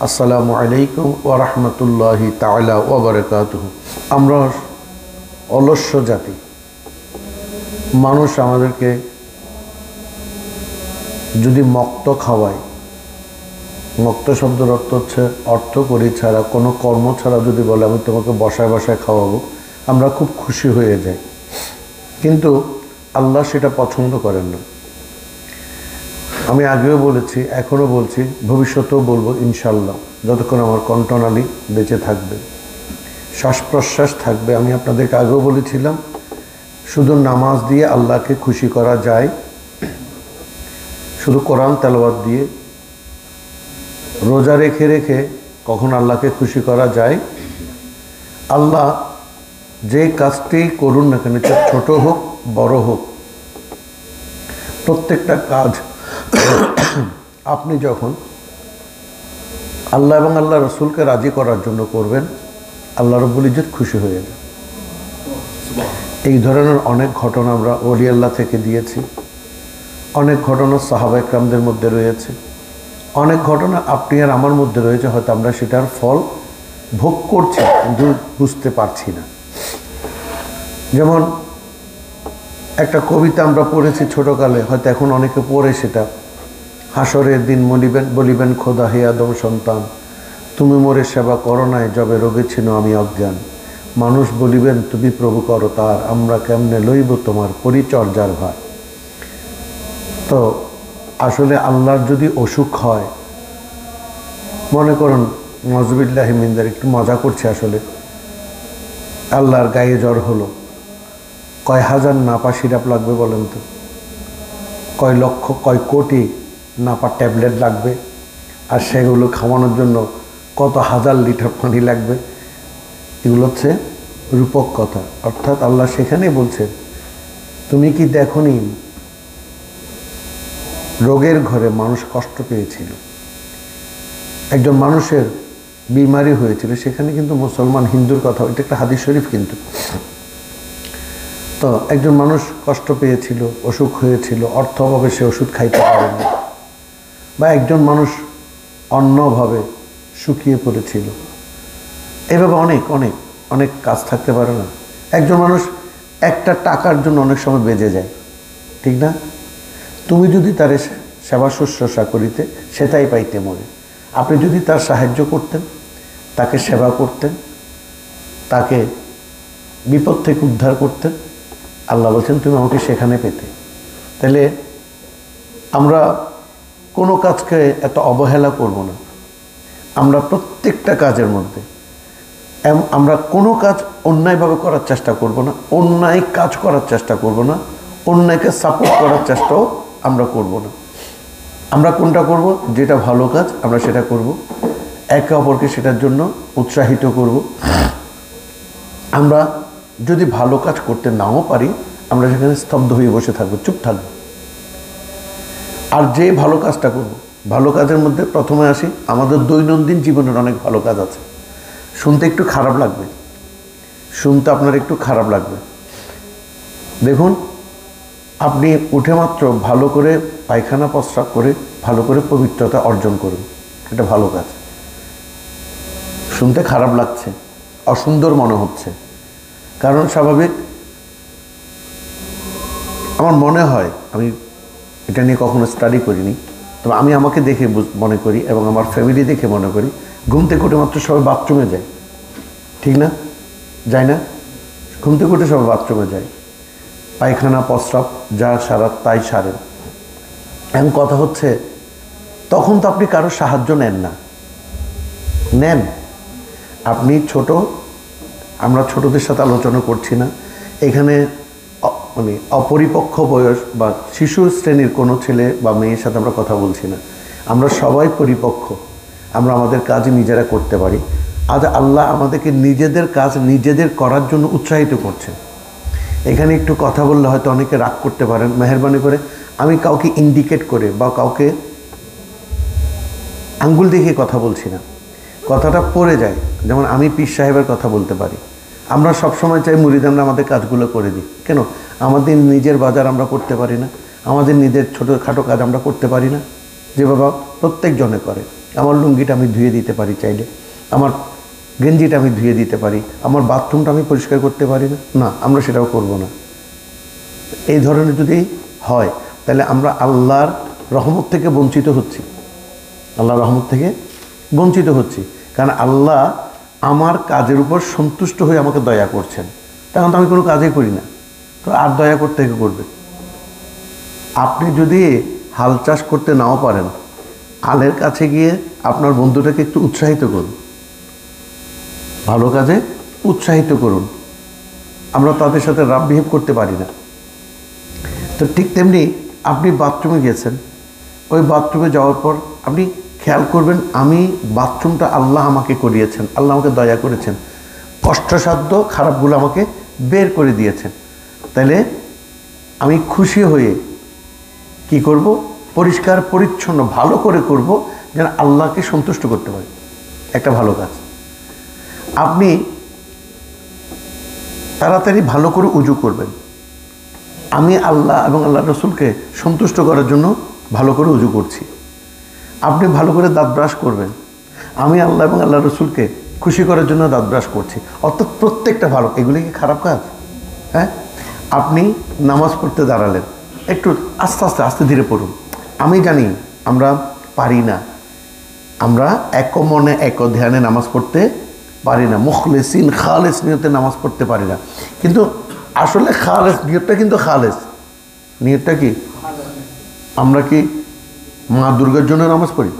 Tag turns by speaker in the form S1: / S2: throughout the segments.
S1: আসসালামু আলাইকুম ওয়া রাহমাতুল্লাহি তাআলা ওয়া বারাকাতুহু। আমরা অলস্য জাতি মানুষ, আমাদেরকে যদি মক্ত খাওয়ায়, মক্ত শব্দের অর্থ হচ্ছে অর্থ করি ছাড়া, কোনো কর্ম ছাড়া যদি বলে আমি তোমাকে বসায় বসায় খাওয়াবো, আমরা খুব খুশি হয়ে যাই। কিন্তু আল্লাহ সেটা পছন্দ করেন না। আমি আগেও বলেছি, এখনও বলছি, ভবিষ্যতেও বলবো ইনশাল্লাহ, যতক্ষণ আমার কণ্ঠনালী বেঁচে থাকবে, শ্বাস প্রশ্বাস থাকবে। আমি আপনাদেরকে আগেও বলেছিলাম, শুধু নামাজ দিয়ে আল্লাহকে খুশি করা যায়, শুধু কোরআন তেলাওয়াত দিয়ে, রোজা রেখে রেখে কখন আল্লাহকে খুশি করা যায়? আল্লাহ যে কাজটি করুন না কেন, ছোট হোক বড় হোক, প্রত্যেকটা কাজ আপনি যখন আল্লাহ এবং আল্লাহ রসুলকে রাজি করার জন্য করবেন, আল্লাহ রব্বুল ইজ্জত খুশি হয়ে যাবে। এই ধরনের অনেক ঘটনা আমরা ওলি আল্লাহ থেকে দিয়েছি, অনেক ঘটনা সাহাবা ইকরামদের মধ্যে রয়েছে, অনেক ঘটনা আপনি আর আমার মধ্যে রয়েছে। হয়তো আমরা সেটার ফল ভোগ করছি কিন্তু বুঝতে পারছি না। যেমন একটা কবিতা আমরা পড়েছি ছোটকালে, হয়তো এখন অনেকে পড়ে সেটা, হাসরের দিন বলিবেন খোদা হে আদম সন্তান, তুমি মোরে সেবা করো নাই, যবে রোগে ছিল আমি অজ্ঞান। মানুষ বলিবেন তুমি প্রভু করো তার, আমরা কেমনে লইব তোমার পরিচর্যার ভার। তো আসলে আল্লাহর যদি অসুখ হয়, মনে করুন নজবিল্লাহি মিনদার, একটু মজা করছে, আসলে আল্লাহর গায়ে জ্বর হলো, কয় হাজার নাপা সিরাপ লাগবে বলেন তো? কয় লক্ষ, কয় কোটি নাপা ট্যাবলেট লাগবে, আর সেগুলো খাওয়ানোর জন্য কত হাজার লিটার পানি লাগবে। এগুলো হচ্ছে রূপক কথা। অর্থাৎ আল্লাহ সেখানেই বলছে, তুমি কি দেখনি রোগের ঘরে মানুষ কষ্ট পেয়েছিল, একজন মানুষের বিমারি হয়েছিল, সেখানে কিন্তু মুসলমান হিন্দুর কথা, এটা একটা হাদিস শরীফ কিন্তু। তো একজন মানুষ কষ্ট পেয়েছিল, অসুখ হয়েছিল, অর্থ অভাবে সে ওষুধ খাইতে পারেনি, বা একজন মানুষ অন্যভাবে শুকিয়ে পড়েছিল। এভাবে অনেক অনেক অনেক কাজ থাকতে পারে না। একজন মানুষ একটা টাকার জন্য অনেক সময় বেজে যায়, ঠিক না? তুমি যদি তার সেবা শুশ্রূষা করিতে, সেটাই পাইতে মরে। আপনি যদি তার সাহায্য করতেন, তাকে সেবা করতেন, তাকে বিপদ থেকে উদ্ধার করতেন, আল্লাহ বলছেন তুমি আমাকে সেখানে পেতে। তাহলে আমরা কোনো কাজকে এত অবহেলা করব না। আমরা প্রত্যেকটা কাজের মধ্যে আমরা কোনো কাজ অন্যায়ভাবে করার চেষ্টা করব না, অন্যায় কাজ করার চেষ্টা করব না, অন্যায়কে সাপোর্ট করার চেষ্টাও আমরা করব না। আমরা কোনটা করব? যেটা ভালো কাজ আমরা সেটা করব, একে অপরকে সেটার জন্য উৎসাহিত করব। আমরা যদি ভালো কাজ করতে নাও পারি, আমরা সেখানে স্তব্ধ হয়ে বসে থাকবো, চুপ থাকবো। আর যে ভালো কাজটা করব, ভালো কাজের মধ্যে প্রথমে আসি, আমাদের দৈনন্দিন জীবনের অনেক ভালো কাজ আছে। শুনতে একটু খারাপ লাগবে, শুনতে আপনার একটু খারাপ লাগবে। দেখুন, আপনি উঠে মাত্র ভালো করে পায়খানা প্রস্রাব করে ভালো করে পবিত্রতা অর্জন করুন, এটা ভালো কাজ। শুনতে খারাপ লাগছে, অসুন্দর মনে হচ্ছে, কারণ স্বাভাবিক। আমার মনে হয়, আমি এটা নিয়ে কখনো স্টাডি করিনি, তবে আমি আমাকে দেখে মনে করি এবং আমার ফ্যামিলি দেখে মনে করি, ঘুম থেকে উঠে মাত্র সবাই বাথরুমে যায়, ঠিক না? যায় না? ঘুম থেকে উঠে সবাই বাথরুমে যায়, পায়খানা প্রস্রাব যা সারা তাই সারেন। এখন কথা হচ্ছে, তখন তো আপনি কারো সাহায্য নেন না। নেন আপনি ছোট, আমরা ছোটদের সাথে আলোচনা করছি না এখানে, মানে অপরিপক্ক বয়স বা শিশুর শ্রেণীর কোনো ছেলে বা মেয়ের সাথে আমরা কথা বলছি না। আমরা সবাই পরিপক্ক, আমরা আমাদের কাজ নিজেরা করতে পারি। আজ আল্লাহ আমাদেরকে নিজেদের কাজ নিজেদের করার জন্য উৎসাহিত করছেন। এখানে একটু কথা বললে হয়তো অনেকে রাগ করতে পারেন, মেহেরবানি করে আমি কাউকে ইন্ডিকেট করে বা কাউকে আঙ্গুল দেখিয়ে কথা বলছি না, কথাটা পড়ে যায়। যেমন আমি পীর সাহেবের কথা বলতে পারি, আমরা সবসময় চাই মুরিদানরা আমাদের কাজগুলো করে দিই, কেন? আমাদের নিজের বাজার আমরা করতে পারি না, আমাদের নিজের ছোটোখাটো কাজ আমরা করতে পারি না, যে বাবা প্রত্যেকজনে করে। আমার লুঙ্গিটা আমি ধুয়ে দিতে পারি চাইলে, আমার গেঞ্জিটা আমি ধুয়ে দিতে পারি, আমার বাথরুমটা আমি পরিষ্কার করতে পারি না, না আমরা সেটাও করব না। এই ধরনের যদি হয় তাহলে আমরা আল্লাহর রহমত থেকে বঞ্চিত হচ্ছি, আল্লাহর রহমত থেকে বঞ্চিত হচ্ছি। কারণ আল্লাহ আমার কাজের উপর সন্তুষ্ট হয়ে আমাকে দয়া করছেন, তখন তো আমি কোনো কাজই করি না, তো আর দয়া করতে থেকে করবে। আপনি যদি হাল চাষ করতে নাও পারেন, আলের কাছে গিয়ে আপনার বন্ধুটাকে একটু উৎসাহিত করুন, ভালো কাজে উৎসাহিত করুন। আমরা তাদের সাথে রাফ বিহেভ করতে পারি না। তো ঠিক তেমনি আপনি বাথরুমে গেছেন, ওই বাথরুমে যাওয়ার পর আপনি খেয়াল করবেন আমি বাথরুমটা আল্লাহ আমাকে করিয়েছেন, আল্লাহ আমাকে দয়া করেছেন, কষ্টসাধ্য খারাপগুলো আমাকে বের করে দিয়েছেন। তাহলে আমি খুশি হয়ে কি করব, পরিষ্কার পরিচ্ছন্ন ভালো করে করব, যেন আল্লাহকে সন্তুষ্ট করতে পারি, একটা ভালো কাজ। আপনি তাড়াতাড়ি ভালো করে উজু করবেন, আমি আল্লাহ এবং আল্লাহ রসুলকে সন্তুষ্ট করার জন্য ভালো করে উজু করছি। আপনি ভালো করে দাঁত ব্রাশ করবেন, আমি আল্লাহ এবং আল্লাহ রসুলকে খুশি করার জন্য দাঁত ব্রাশ করছি। অর্থাৎ প্রত্যেকটা ভালো। এগুলি কি খারাপ কাজ? হ্যাঁ। আপনি নামাজ পড়তে দাঁড়ালেন, একটু আস্তে আস্তে আস্তে ধীরে পড়ুন। আমি জানি আমরা পারি না, আমরা এক মনে এক ধ্যানে নামাজ পড়তে পারি না, মুখলেসিন খালেস নিয়তে নামাজ পড়তে পারি না। কিন্তু আসলে খালেস নিয়তটা কিন্তু খালেস নিয়তটা কি? আমরা কি মা দুর্গার জন্য নামাজ পড়ি?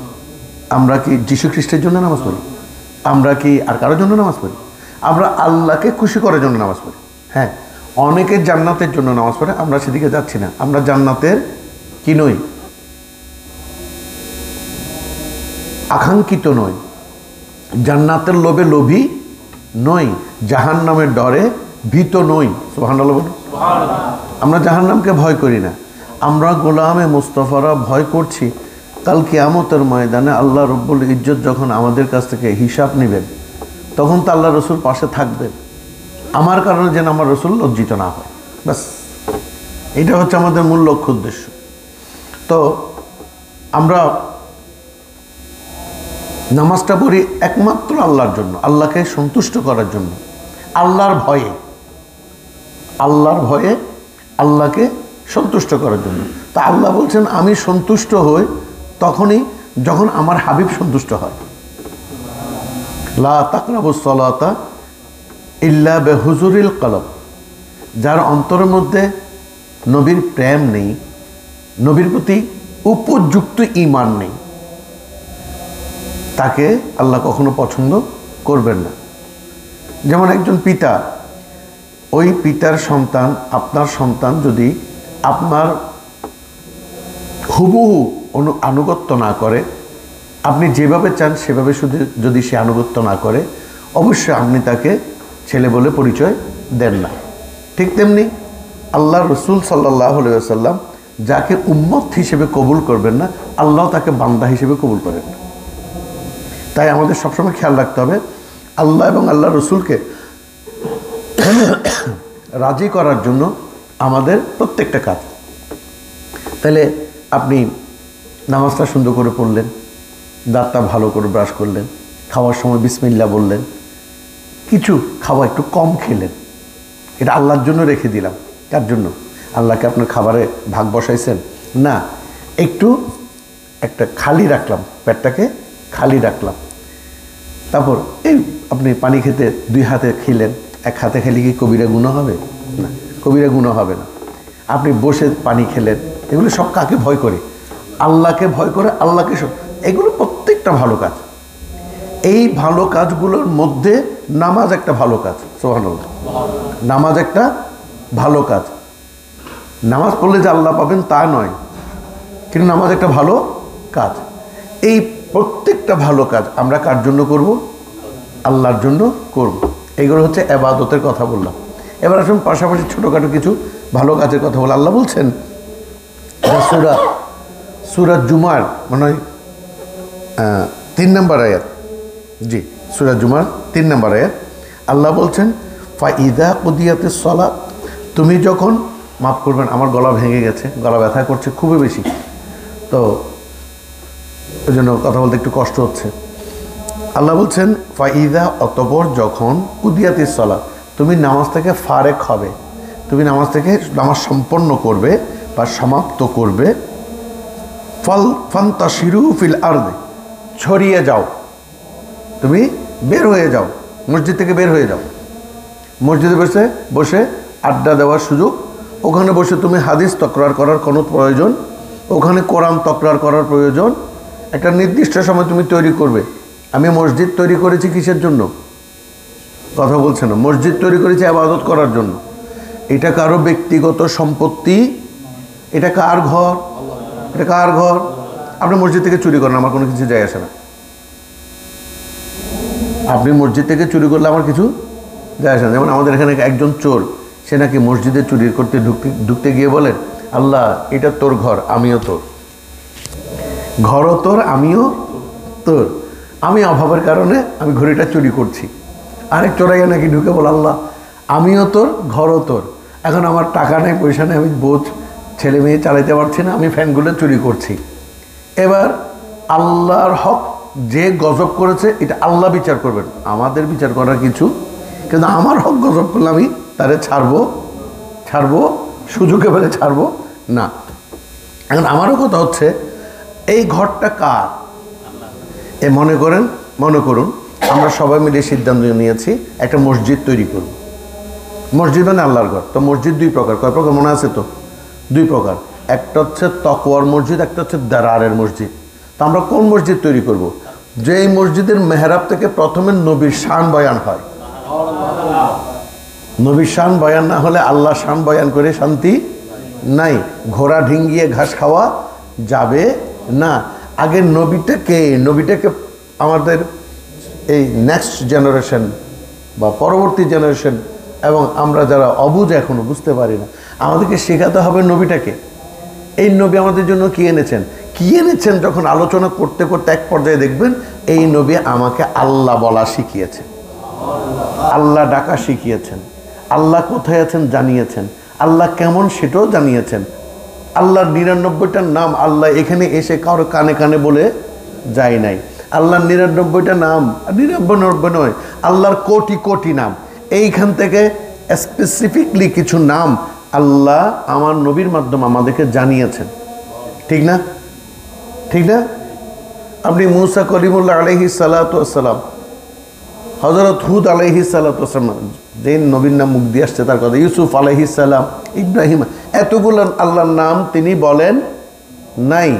S1: আমরা কি যীশু খ্রিস্টের জন্য নামাজ পড়ি? আমরা কি আর কারোর জন্য নামাজ পড়ি? আমরা আল্লাহকে খুশি করার জন্য নামাজ পড়ি। হ্যাঁ, অনেকে জান্নাতের জন্য নামাজ পড়ে, আমরা সেদিকে যাচ্ছি না। আমরা জান্নাতের কি নই, আকাঙ্ক্ষিত নই, জান্নাতের লোভে লোভী নই, জাহান্নামের ডরে ভীত নই। সুবহানাল্লাহ বলুন। আমরা জাহান্নামকে ভয় করি না, আমরা গোলামে মুস্তাফারা ভয় করছি কাল কিয়ামতের ময়দানে আল্লাহ রব্বুল ইজ্জত যখন আমাদের কাছ থেকে হিসাব নেবেন, তখন তো আল্লাহ রসুল পাশে থাকবেন, আমার কারণে যেন আমার রসুল লজ্জিত না হয়। ব্যাস, এটা হচ্ছে আমাদের মূল লক্ষ্য উদ্দেশ্য। তো আমরা নামাজটা পড়ি একমাত্র আল্লাহর জন্য, আল্লাহকে সন্তুষ্ট করার জন্য, আল্লাহর ভয়ে, আল্লাহর ভয়ে আল্লাহকে সন্তুষ্ট করার জন্য। তা আল্লাহ বলছেন আমি সন্তুষ্ট হই তখনই যখন আমার হাবিব সন্তুষ্ট হয়। লা তাকরাবুস সালাতা ইল্লা বিহুজুরিল কলব। যার অন্তরের মধ্যে নবীর প্রেম নেই, নবীর প্রতি উপযুক্ত ঈমান নেই, তাকে আল্লাহ কখনো পছন্দ করবেন না। যেমন একজন পিতা, ওই পিতার সন্তান, আপনার সন্তান যদি আপনার হুবহু আনুগত্য না করে, আপনি যেভাবে চান সেভাবে শুধু যদি সে আনুগত্য না করে, অবশ্যই আপনি তাকে ছেলে বলে পরিচয় দেন না। ঠিক তেমনি আল্লাহ রসুল সাল্লাল্লাহু আলাইহি ওয়াসাল্লাম যাকে উম্মত হিসেবে কবুল করবেন না, আল্লাহ তাকে বান্দা হিসেবে কবুল করেন না। তাই আমাদের সবসময় খেয়াল রাখতে হবে আল্লাহ এবং আল্লাহ রসুলকে রাজি করার জন্য আমাদের প্রত্যেকটা কাজ। তাহলে আপনি নামাজটা সুন্দর করে পড়লেন, দাঁতটা ভালো করে ব্রাশ করলেন, খাওয়ার সময় বিসমিল্লাহ বললেন, কিছু খাওয়া একটু কম খেলেন, এটা আল্লাহর জন্য রেখে দিলাম। কার জন্য? আল্লাহকে আপনার খাবারে ভাগ বসাইছেন না, একটু একটা খালি রাখলাম, পেটটাকে খালি রাখলাম। তারপর এই আপনি পানি খেতে দুই হাতে খেলেন, এক হাতে খেলে কি কবিরা গুনাহ হবে? না, কবিরা গুনাহ হবে না। আপনি বসে পানি খেলেন, এগুলো সব কাকে ভয় করে? আল্লাহকে ভয় করে, আল্লাহকে সব, এগুলো প্রত্যেকটা ভালো কাজ। এই ভালো কাজগুলোর মধ্যে নামাজ একটা ভালো কাজ। সুবহানাল্লাহ, নামাজ একটা ভালো কাজ। নামাজ পড়লে যে আল্লাহ পাবেন তা নয়, কিন্তু নামাজ একটা ভালো কাজ। এই প্রত্যেকটা ভালো কাজ আমরা কার জন্য করব? আল্লাহর জন্য করব। এইগুলো হচ্ছে ইবাদতের কথা বললাম। এবার আসুন পাশাপাশি ছোটোখাটো কিছু ভালো কাজের কথা বলে। আল্লাহ বলছেন সূরা জুমার মানে 3 নম্বর আয়াত, জি সূরা জুমার 3 নম্বর আয়াত, আল্লাহ বলছেন ফাইদা কুদিয়াতিস সালাত, তুমি যখন, মাফ করবেন আমার গলা ভেঙে গেছে, গলা ব্যথা করছে খুবই বেশি, তো ওই জন্য কথা বলতে একটু কষ্ট হচ্ছে। আল্লাহ বলছেন ফাইদা, অতঃপর যখন কুদিয়াতিস সালাত, তুমি নামাজ থেকে ফারেক হবে, তুমি নামাজ সম্পন্ন করবে বা সমাপ্ত করবে, ফান্তাশিরু ফিল আরদে, ছড়িয়ে যাও, তুমি বের হয়ে যাও, মসজিদ থেকে বের হয়ে যাও। মসজিদে বসে আড্ডা দেওয়ার সুযোগ, ওখানে বসে তুমি হাদিস তকরার করার কোনো প্রয়োজন, ওখানে কোরআন তকরার করার প্রয়োজন, একটা নির্দিষ্ট সময় তুমি তৈরি করবে। আমি মসজিদ তৈরি করেছি কিসের জন্য? কথা বলছে না। মসজিদ তৈরি করেছি ইবাদত করার জন্য। এটা কারো ব্যক্তিগত সম্পত্তি, এটা কার ঘর? এটা কার ঘর? আপনি মসজিদ থেকে চুরি করেন, আমার কোনো কিছু যায় আসে না। আপনি মসজিদ থেকে চুরি করলে আমার কিছু যায় আসে না। যেমন আমাদের এখানে একজন চোর, সে নাকি মসজিদে চুরি করতে ঢুকতে গিয়ে বলেন, আল্লাহ এটা তোর ঘর, আমিও তোর, ঘরও তোর, আমিও তোর, আমি অভাবের কারণে আমি ঘড়িটা চুরি করছি। আরেক চোরাইয়া নাকি ঢুকে বল, আল্লাহ আমিও তোর, ঘরও তোর, এখন আমার টাকা নেই, পয়সা নেই, আমি বোঝ ছেলে মেয়ে চালাইতে পারছি না, আমি ফ্যানগুলো চুরি করছি। এবার আল্লাহর হক যে গজব করেছে এটা আল্লাহ বিচার করবেন, আমাদের বিচার করার কিছু, কিন্তু আমার হক গজব করলে আমি তারে ছাড়বো সুযোগে বলে ছাড়বো না। এখন আমারও কথা হচ্ছে, এই ঘরটা কার? এ মনে করুন আমরা সবাই মিলে সিদ্ধান্ত নিয়েছি একটা মসজিদ তৈরি করব। মসজিদ মানে আল্লাহর ঘর। তো মসজিদ দুই প্রকার, কয় প্রকার মনে আছে তো? দুই প্রকার। একটা হচ্ছে তাকওয়ার মসজিদ, একটা হচ্ছে দারারের মসজিদ। তো আমরা কোন মসজিদ তৈরি করব? যে এই মসজিদের মেহরাব থেকে প্রথমে নবীর শান বয়ান হয়। নবীর শান বয়ান না হলে আল্লাহ শান বয়ান করে শান্তি নাই। ঘোড়া ঢিঙ্গিয়ে ঘাস খাওয়া যাবে না। আগে নবীটাকে আমাদের এই নেক্সট জেনারেশন বা পরবর্তী জেনারেশন এবং আমরা যারা অবুঝ এখনো বুঝতে পারি না, আমাদেরকে শেখাতে হবে নবীটাকে। এই নবী আমাদের জন্য কি এনেছেন যখন আলোচনা করতে করতে এক পর্যায়ে দেখবেন এই নবী আমাকে আল্লাহ বলা শিখিয়েছেন, আল্লাহ ডাকা শিখিয়েছেন, আল্লাহ কোথায় আছেন জানিয়েছেন, আল্লাহ কেমন সেটাও জানিয়েছেন। আল্লাহর 99টা নাম আল্লাহ এখানে এসে কারো কানে কানে বলে যায় নাই। আল্লাহর 99টা নাম 99 নয়, আল্লাহর কোটি কোটি নাম। এইখান থেকে স্পেসিফিকলি কিছু নাম আল্লাহ আমার নবীর মাধ্যমে আমাদেরকে জানিয়েছেন। ঠিক না? আপনি মুসা কলিমুল্লাহ আলাইহিস সালাতু ওয়াস সালাম, হযরত হুদ আলাইহিস সালাতু ওয়াস সালাম, যে নবীর নাম মুখ দিয়ে আসছে তার কথা, ইউসুফ আলাইহিস সালাম, ইব্রাহিম, এতগুলো আল্লাহর নাম তিনি বলেন নাই,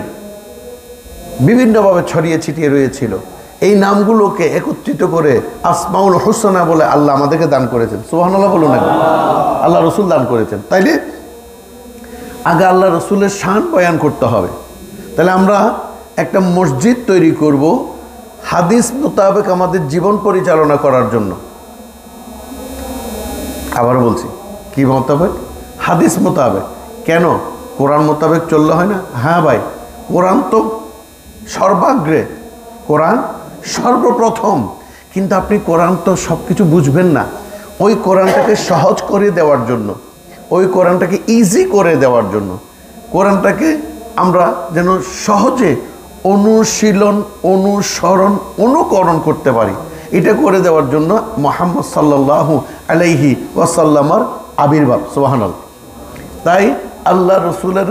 S1: বিভিন্নভাবে ছড়িয়ে ছিটিয়ে রয়েছিল। এই নামগুলোকে একত্রিত করে আসমাউল হুসনা বলে আল্লাহ আমাদেরকে দান করেছেন। সুবহানাল্লাহ বলুন না, আল্লাহ রসুল দান করেছেন। তাইলে আগে আল্লাহ রসুলের শান বয়ান করতে হবে। তাহলে আমরা একটা মসজিদ তৈরি করব হাদিস মোতাবেক আমাদের জীবন পরিচালনা করার জন্য। আবার বলছি, কি মোতাবেক? হাদিস মোতাবেক। কেন? কোরআন মোতাবেক চললে হয় না? হ্যাঁ ভাই, কোরআন তো সর্বাগ্রে, কোরআন সর্বপ্রথম, কিন্তু আপনি কোরআন তো সব কিছু বুঝবেন না। ওই কোরআনটাকে সহজ করে দেওয়ার জন্য, ওই কোরআনটাকে ইজি করে দেওয়ার জন্য, কোরআনটাকে আমরা যেন সহজে অনুশীলন, অনুসরণ, অনুকরণ করতে পারি, এটা করে দেওয়ার জন্য মুহাম্মদ সাল্লাল্লাহু আলাইহি ওয়াসাল্লামের আবির্ভাব। সুবহানাল্লাহ। তাই আল্লাহ রসুলের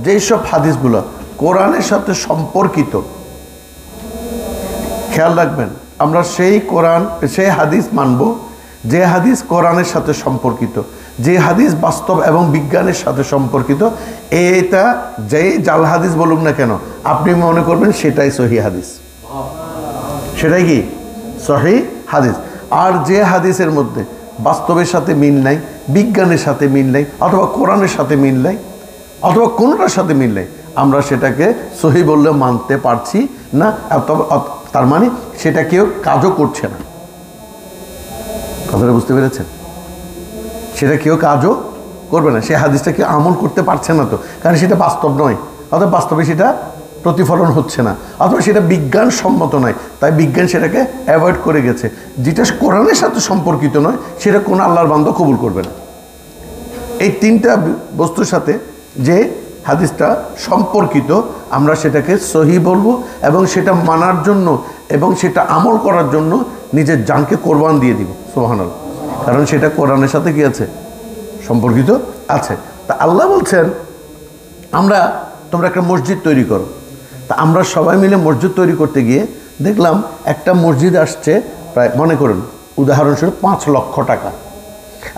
S1: যেসব হাদিসগুলো কোরআনের সাথে সম্পর্কিত, খেয়াল রাখবেন, আমরা সেই হাদিস মানব যে হাদিস কোরআনের সাথে সম্পর্কিত, যে হাদিস বাস্তব এবং বিজ্ঞানের সাথে সম্পর্কিত। এটা যেই জাল হাদিস বলুন না কেন, আপনি মনে করবেন সেটাই সহি হাদিস, সেটাই কি সহি হাদিস। আর যে হাদিসের মধ্যে বাস্তবের সাথে মিল নাই, বিজ্ঞানের সাথে মিল নাই, অথবা কোরআনের সাথে মিল নাই, অথবা কোনটার সাথে মিল নাই, আমরা সেটাকে সহি বললে মানতে পারছি না। তার মানে সেটা কেউ কাজও করছে না। কথাটা বুঝতে পেরেছেন? সেটা কেউ কাজও করবে না, সে হাদিসটা কেউ আমল করতে পারছে না, তো কারণ সেটা বাস্তব নয়, অথবা বাস্তবে সেটা প্রতিফলন হচ্ছে না, অথবা সেটা বিজ্ঞানসম্মত নয়, তাই বিজ্ঞান সেটাকে অ্যাভয়েড করে গেছে। যেটা কোরআনের সাথে সম্পর্কিত নয় সেটা কোনো আল্লাহর বান্দা কবুল করবে না। এই তিনটা বস্তুর সাথে যে হাদিসটা সম্পর্কিত, আমরা সেটাকে সহি বলবো এবং সেটা মানার জন্য এবং সেটা আমল করার জন্য নিজের জানকে কোরবান দিয়ে দিব, সুবহানাল্লাহ। কারণ সেটা কোরআনের সাথে কি আছে, সম্পর্কিত আছে। তা আল্লাহ বলছেন তোমরা একটা মসজিদ তৈরি করো। তা আমরা সবাই মিলে মসজিদ তৈরি করতে গিয়ে দেখলাম একটা মসজিদ আসছে প্রায়, মনে করুন উদাহরণস্বরূপ 5 লক্ষ টাকা।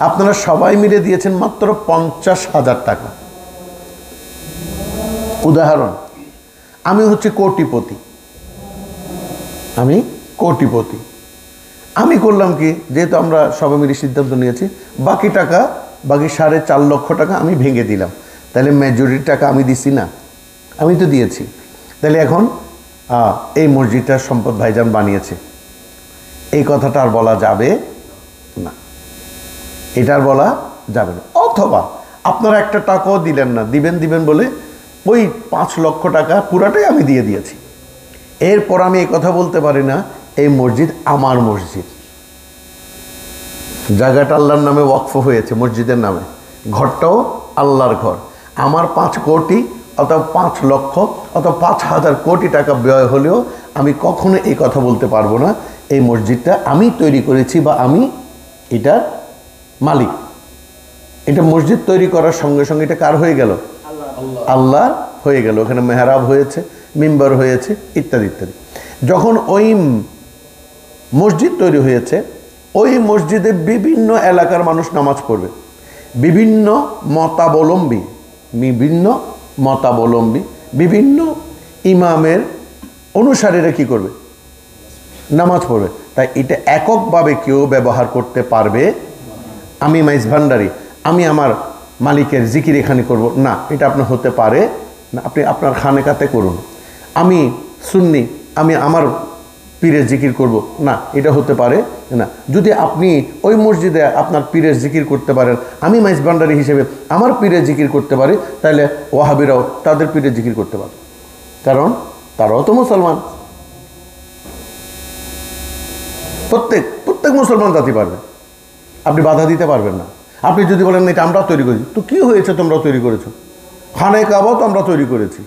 S1: আপনারা সবাই মিলে দিয়েছেন মাত্র 50,000 টাকা। উদাহরণ, আমি হচ্ছে কোটিপতি, আমি করলাম কি, যেহেতু আমরা সবাই মিলে সিদ্ধান্ত নিয়েছি, বাকি 4.5 লক্ষ টাকা আমি ভেঙে দিলাম। তাহলে মেজরিটি টাকা আমি দিছি না, আমি তো দিয়েছি। তাহলে এখন এই মসজিদটা সম্পদ ভাইজান বানিয়েছে, এই কথাটা আর বলা যাবে না, এটা আর বলা যাবে না। অথবা আপনারা একটা টাকাও দিলেন না, দিবেন বলে ওই 5 লক্ষ টাকা পুরাটাই আমি দিয়ে দিয়েছি। এরপর আমি এই কথা বলতে পারি না এই মসজিদ আমার মসজিদ, জায়গাটা আল্লাহর নামে ওয়াকফ হয়েছে, মসজিদের নামে, ঘরটাও আল্লাহর ঘর। আমার 5 কোটি অথবা 5 লক্ষ অথবা 5,000 কোটি টাকা ব্যয় হলেও আমি কখনো এই কথা বলতে পারবো না এই মসজিদটা আমি তৈরি করেছি বা আমি এটার মালিক। এটা মসজিদ তৈরি করার সঙ্গে সঙ্গে এটা কার হয়ে গেল? আল্লাহ হয়ে গেল। ওখানে মেহরাব হয়েছে, মিম্বার হয়েছে, ইত্যাদি ইত্যাদি। যখন ওই মসজিদ তৈরি হয়েছে, ওই মসজিদে বিভিন্ন এলাকার মানুষ নামাজ পড়বে, বিভিন্ন মতাবলম্বী বিভিন্ন ইমামের অনুসারীরা কি করবে? নামাজ পড়বে। তাই এটা এককভাবে কেউ ব্যবহার করতে পারবে, আমি মাইজ ভান্ডারি, আমি আমার মালিকের জিকির এখানে করব না, এটা আপনার হতে পারে না। আপনি আপনার খানেকাতে করুন। আমি সুন্নি, আমি আমার পীরের জিকির করব না, এটা হতে পারে না। যদি আপনি ওই মসজিদে আপনার পীরের জিকির করতে পারেন, আমি মাইজ ভান্ডারি হিসেবে আমার পীরের জিকির করতে পারি, তাহলে ওয়াহাবিরাও তাদের পীরের জিকির করতে পারে, কারণ তারাও তো মুসলমান। প্রত্যেক মুসলমান জাতি পারবে, আপনি বাধা দিতে পারবেন না। আপনি যদি বলেন এটা আমরা তৈরি করেছি, তো কি হয়েছে, তোমরা তৈরি করেছো? খানে কাবাও তো আমরা তৈরি করেছি,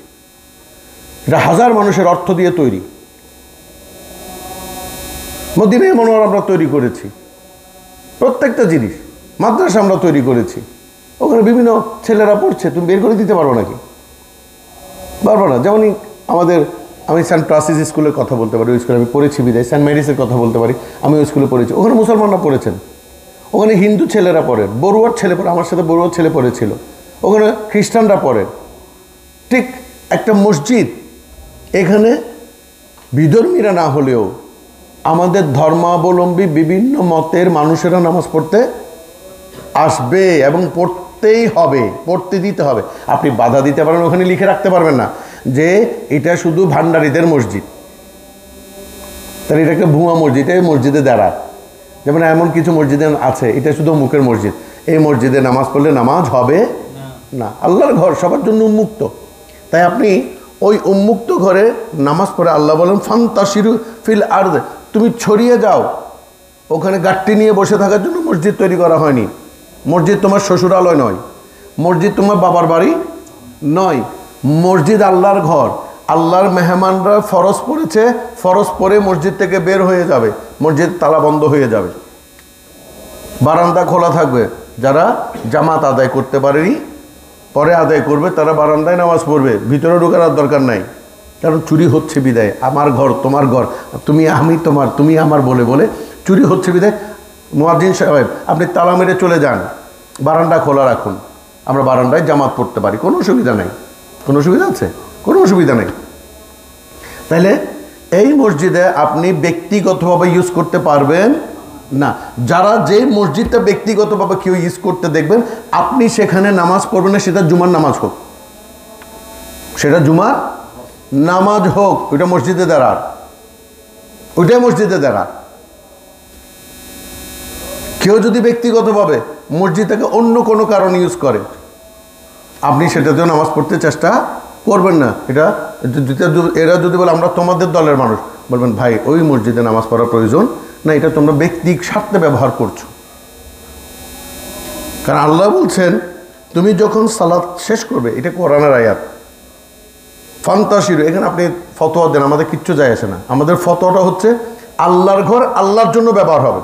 S1: এটা হাজার মানুষের অর্থ দিয়ে তৈরি। মদিনা মুনাওয়ারা আমরা তৈরি করেছি, প্রত্যেকটা জিনিস। মাদ্রাসা আমরা তৈরি করেছি, ওখানে বিভিন্ন ছেলেরা পড়ছে, তুমি বের করে দিতে পারবো নাকি? পারবো না। যেমন আমি সেন্ট ফ্রান্সিস স্কুলের কথা বলতে পারি, ওই স্কুলে আমি পড়েছি বিদায়। সেন্ট মেরিসের কথা বলতে পারি, আমি ওই স্কুলে পড়েছি, ওখানে মুসলমানরা পড়েছেন, ওখানে হিন্দু ছেলেরা পড়েন, বড়ুয়ার ছেলে পড়ে, আমার সাথে বড়ুয়ার ছেলে পড়েছিল, ওখানে খ্রিস্টানরা পড়েন। ঠিক একটা মসজিদ, এখানে বিধর্মীরা না হলেও আমাদের ধর্মাবলম্বী বিভিন্ন মতের মানুষেরা নামাজ পড়তে আসবে এবং পড়তেই হবে, পড়তে দিতে হবে। আপনি বাধা দিতে পারেন, ওখানে লিখে রাখতে পারবেন না যে এটা শুধু ভান্ডারীদের মসজিদ, তাহলে এটাকে ভুয়া মসজিদ, এই মসজিদে দাঁড়ায়। যেমন এমন কিছু মসজিদে আছে এটা শুধু মুখের মসজিদ, এই মসজিদে নামাজ পড়লে নামাজ হবে না। আল্লাহর ঘর সবার জন্য উন্মুক্ত, তাই আপনি ওই উন্মুক্ত ঘরে নামাজ পড়ে, আল্লাহ বলেন ফান্তাশিরু ফিল আরদ, তুমি ছড়িয়ে যাও। ওখানে গাট্টি নিয়ে বসে থাকার জন্য মসজিদ তৈরি করা হয়নি। মসজিদ তোমার শ্বশুরালয় নয়, মসজিদ তোমার বাবার বাড়ি নয়, মসজিদ আল্লাহর ঘর। আল্লাহর মেহমানরা ফরজ পড়েছে, ফরজ পড়ে মসজিদ থেকে বের হয়ে যাবে, মসজিদ তালা বন্ধ হয়ে যাবে, বারান্দা খোলা থাকবে। যারা জামাত আদায় করতে পারেনি, পরে আদায় করবে, তারা বারান্দায় নামাজ পড়বে, ভিতরে ঢোকার আর দরকার নাই, কারণ চুরি হচ্ছে বিদায়। আমার ঘর তোমার ঘর, আমি তোমার, তুমি আমার বলে বলে চুরি হচ্ছে বিদায়। মুয়াজ্জিন সাহেব আপনি তালা মেরে চলে যান, বারান্দা খোলা রাখুন, আমরা বারান্দায় জামাত পড়তে পারি, কোনো অসুবিধা নেই। কোনো অসুবিধা আছে? কোনো অসুবিধা নেই। তাহলে এই মসজিদে আপনি ব্যক্তিগতভাবে ইউজ করতে পারবেন না। যারা যে মসজিদটা ব্যক্তিগতভাবে কেউ ইউজ করতে দেখবেন, আপনি সেখানে নামাজ পড়বেন না, সেটা জুমার নামাজ হোক, সেটা জুমার নামাজ হোক, ওইটা মসজিদে দাঁড়ার, ওইটাই মসজিদে দাঁড়ার। কেউ যদি ব্যক্তিগতভাবে মসজিদটাকে অন্য কোনো কারণে ইউজ করে, আপনি সেটাতেও নামাজ পড়তে চেষ্টা করবেন না। এরা যদি বলে আমরা তোমাদের দলের মানুষ, বলবেন ভাই ওই মসজিদে নামাজ পড়ার প্রয়োজন না, এটা তোমরা ব্যক্তিক স্বার্থে ব্যবহার করছো। কারণ আল্লাহ বলছেন তুমি যখন সালাত শেষ করবে, এটা কোরআনের আয়াত, ফান্তাসিরু, এখানে আপনি ফতোয়া দেন, আমাদের কিচ্ছু যায় আসে না। আমাদের ফতোয়াটা হচ্ছে আল্লাহর ঘর আল্লাহর জন্য ব্যবহার হবে।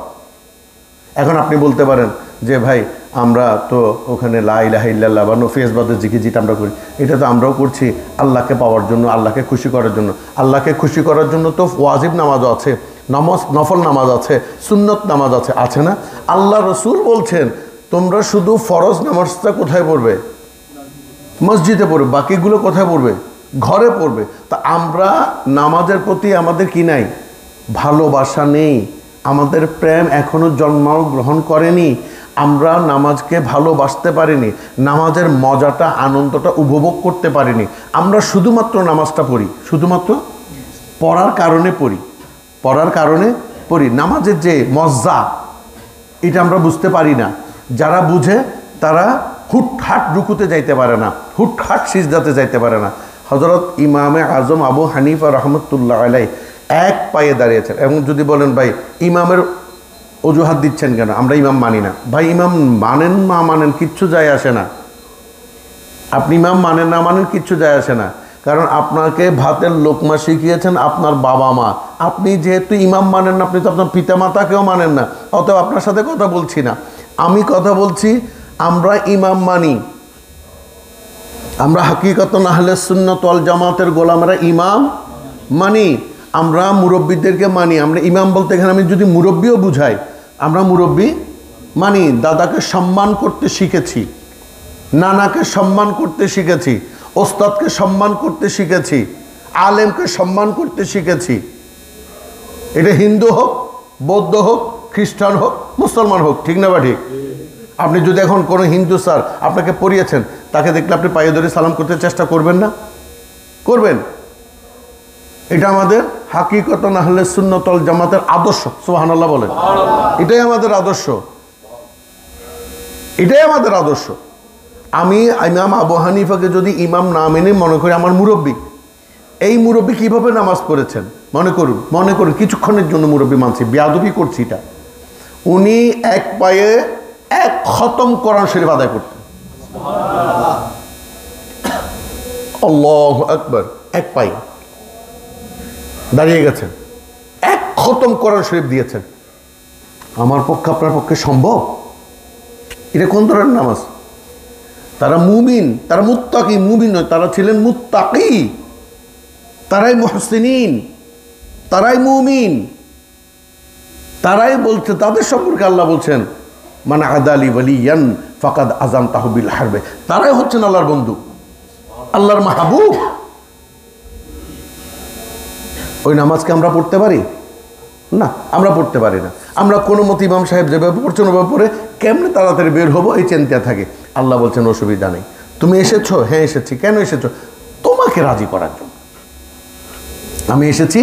S1: এখন আপনি বলতে পারেন যে ভাই আমরা তো ওখানে লা ইলাহা ইল্লাল্লাহ বা নফিয়াস বাদের জিকির যেটা আমরা করি, এটা তো আমরাও করছি আল্লাহকে পাওয়ার জন্য, আল্লাহকে খুশি করার জন্য। আল্লাহকে খুশি করার জন্য তো ওয়াজিব নামাজও আছে, নফল নামাজ আছে, সুন্নত নামাজ আছে, আছে না? আল্লাহ রসুল বলছেন তোমরা শুধু ফরজ নামাজটা কোথায় পড়বে? মসজিদে পড়বে, বাকিগুলো কোথায় পড়বে? ঘরে পড়বে। তা আমরা নামাজের প্রতি আমাদের কি নাই? ভালোবাসা নেই, আমাদের প্রেম এখনো জন্মগ্রহণ করেনি, আমরা নামাজকে ভালোবাসতে পারিনি, নামাজের মজাটা আনন্দটা উপভোগ করতে পারিনি। আমরা শুধুমাত্র নামাজটা পড়ি, শুধুমাত্র পড়ার কারণে পড়ি, পড়ার কারণে পড়ি। নামাজের যে মজা এটা আমরা বুঝতে পারি না। যারা বুঝে তারা হুটহাট রুকুতে যাইতে পারে না, হুটহাট সিজদাতে যাইতে পারে না। হযরত ইমামে আজম আবু হানিফা রহমতুল্লাহ আলাইহি এক পায়ে দাঁড়িয়েছেন। এবং যদি বলেন ভাই ইমামের অজুহাত দিচ্ছেন কেন, আমরা ইমাম মানি না, ভাই ইমাম মানেন না মানেন কিচ্ছু যায় আসে না। আপনি ইমাম মানেন না মানেন কিচ্ছু যায় আসে না, কারণ আপনাকে ভাতের লোকমা শিখিয়েছেন আপনার বাবা মা। আপনি যেহেতু ইমাম মানেন না, আপনি তো আপনার পিতামাতাকেও মানেন না, অতএব আপনার সাথে কথা বলছি না। আমি কথা বলছি আমরা ইমাম মানি, আমরা হাকিকতন আহলে সুন্নাত ওয়াল জামাতের গোলামেরা ইমাম মানি, আমরা মুরব্বীদেরকে মানি। আমরা ইমাম বলতে এখানে আমি যদি মুরব্বীও বুঝাই, আমরা মুরব্বী মানি। দাদাকে সম্মান করতে শিখেছি, নানাকে সম্মান করতে শিখেছি, ওস্তাদকে সম্মান করতে শিখেছি, আলেমকে সম্মান করতে শিখেছি। এটা হিন্দু হোক, বৌদ্ধ হোক, খ্রিস্টান হোক, মুসলমান হোক, ঠিক না বা ঠিক? আপনি যদি এখন কোনো হিন্দু স্যার আপনাকে পড়িয়েছেন, তাকে দেখলে আপনি পায়ে ধরে সালাম করতে চেষ্টা করবেন না? করবেন। এটা আমাদের হাকিকতন আহলে সুন্নাত ওয়াল জামাতের আদর্শ। সুবহানাল্লাহ বলেন। এটাই আমাদের আদর্শ, এটাই আমাদের আদর্শ। আমি ইমাম আবু হানিফাকে যদি ইমাম না মেনে মনে করি আমার মুরব্বী, এই মুরব্বী কিভাবে নামাজ পড়েছেন মনে করুন কিছুক্ষণের জন্য মুরব্বী মানছি, বেয়াদবি করছি এটা। উনি এক পায়ে এক খতম কোরআন শরীফ আদায় করতেন। আল্লাহু আকবার। এক পায়ে দাঁড়িয়ে গেছেন, এক খতম কোরআন শরীফ দিয়েছেন। আমার পক্ষে আপনার পক্ষে সম্ভব? এটা কোন ধরনের নামাজ? তারা মুমিন, তারা মুত্তাকি, মুমিন নয়, তারা ছিলেন মুত্তাকি, তারাই মুহসিনিন, তারাই মুমিন, তারাই বলছে, তাদের সম্পর্কে আল্লাহ বলছেন মান আদালি ওয়ালিয়ান ফাকাদ আযানতাহু বিল হারবে। তারাই হচ্ছেন আল্লাহর বন্ধু, আল্লাহর মাহবুব। ওই নামাজকে আমরা পড়তে পারি না? আমরা পড়তে পারি না। আমরা কোনো মতো ইমাম সাহেব যেভাবে পড়ছেন ওভাবে পড়ে কেমনে তাড়াতাড়ি বের হবো এই চিন্তা থাকে। আল্লাহ বলছেন অসুবিধা নেই, তুমি এসেছো? হ্যাঁ এসেছি। কেন এসেছো? তোমাকে রাজি করার জন্য। আমি এসেছি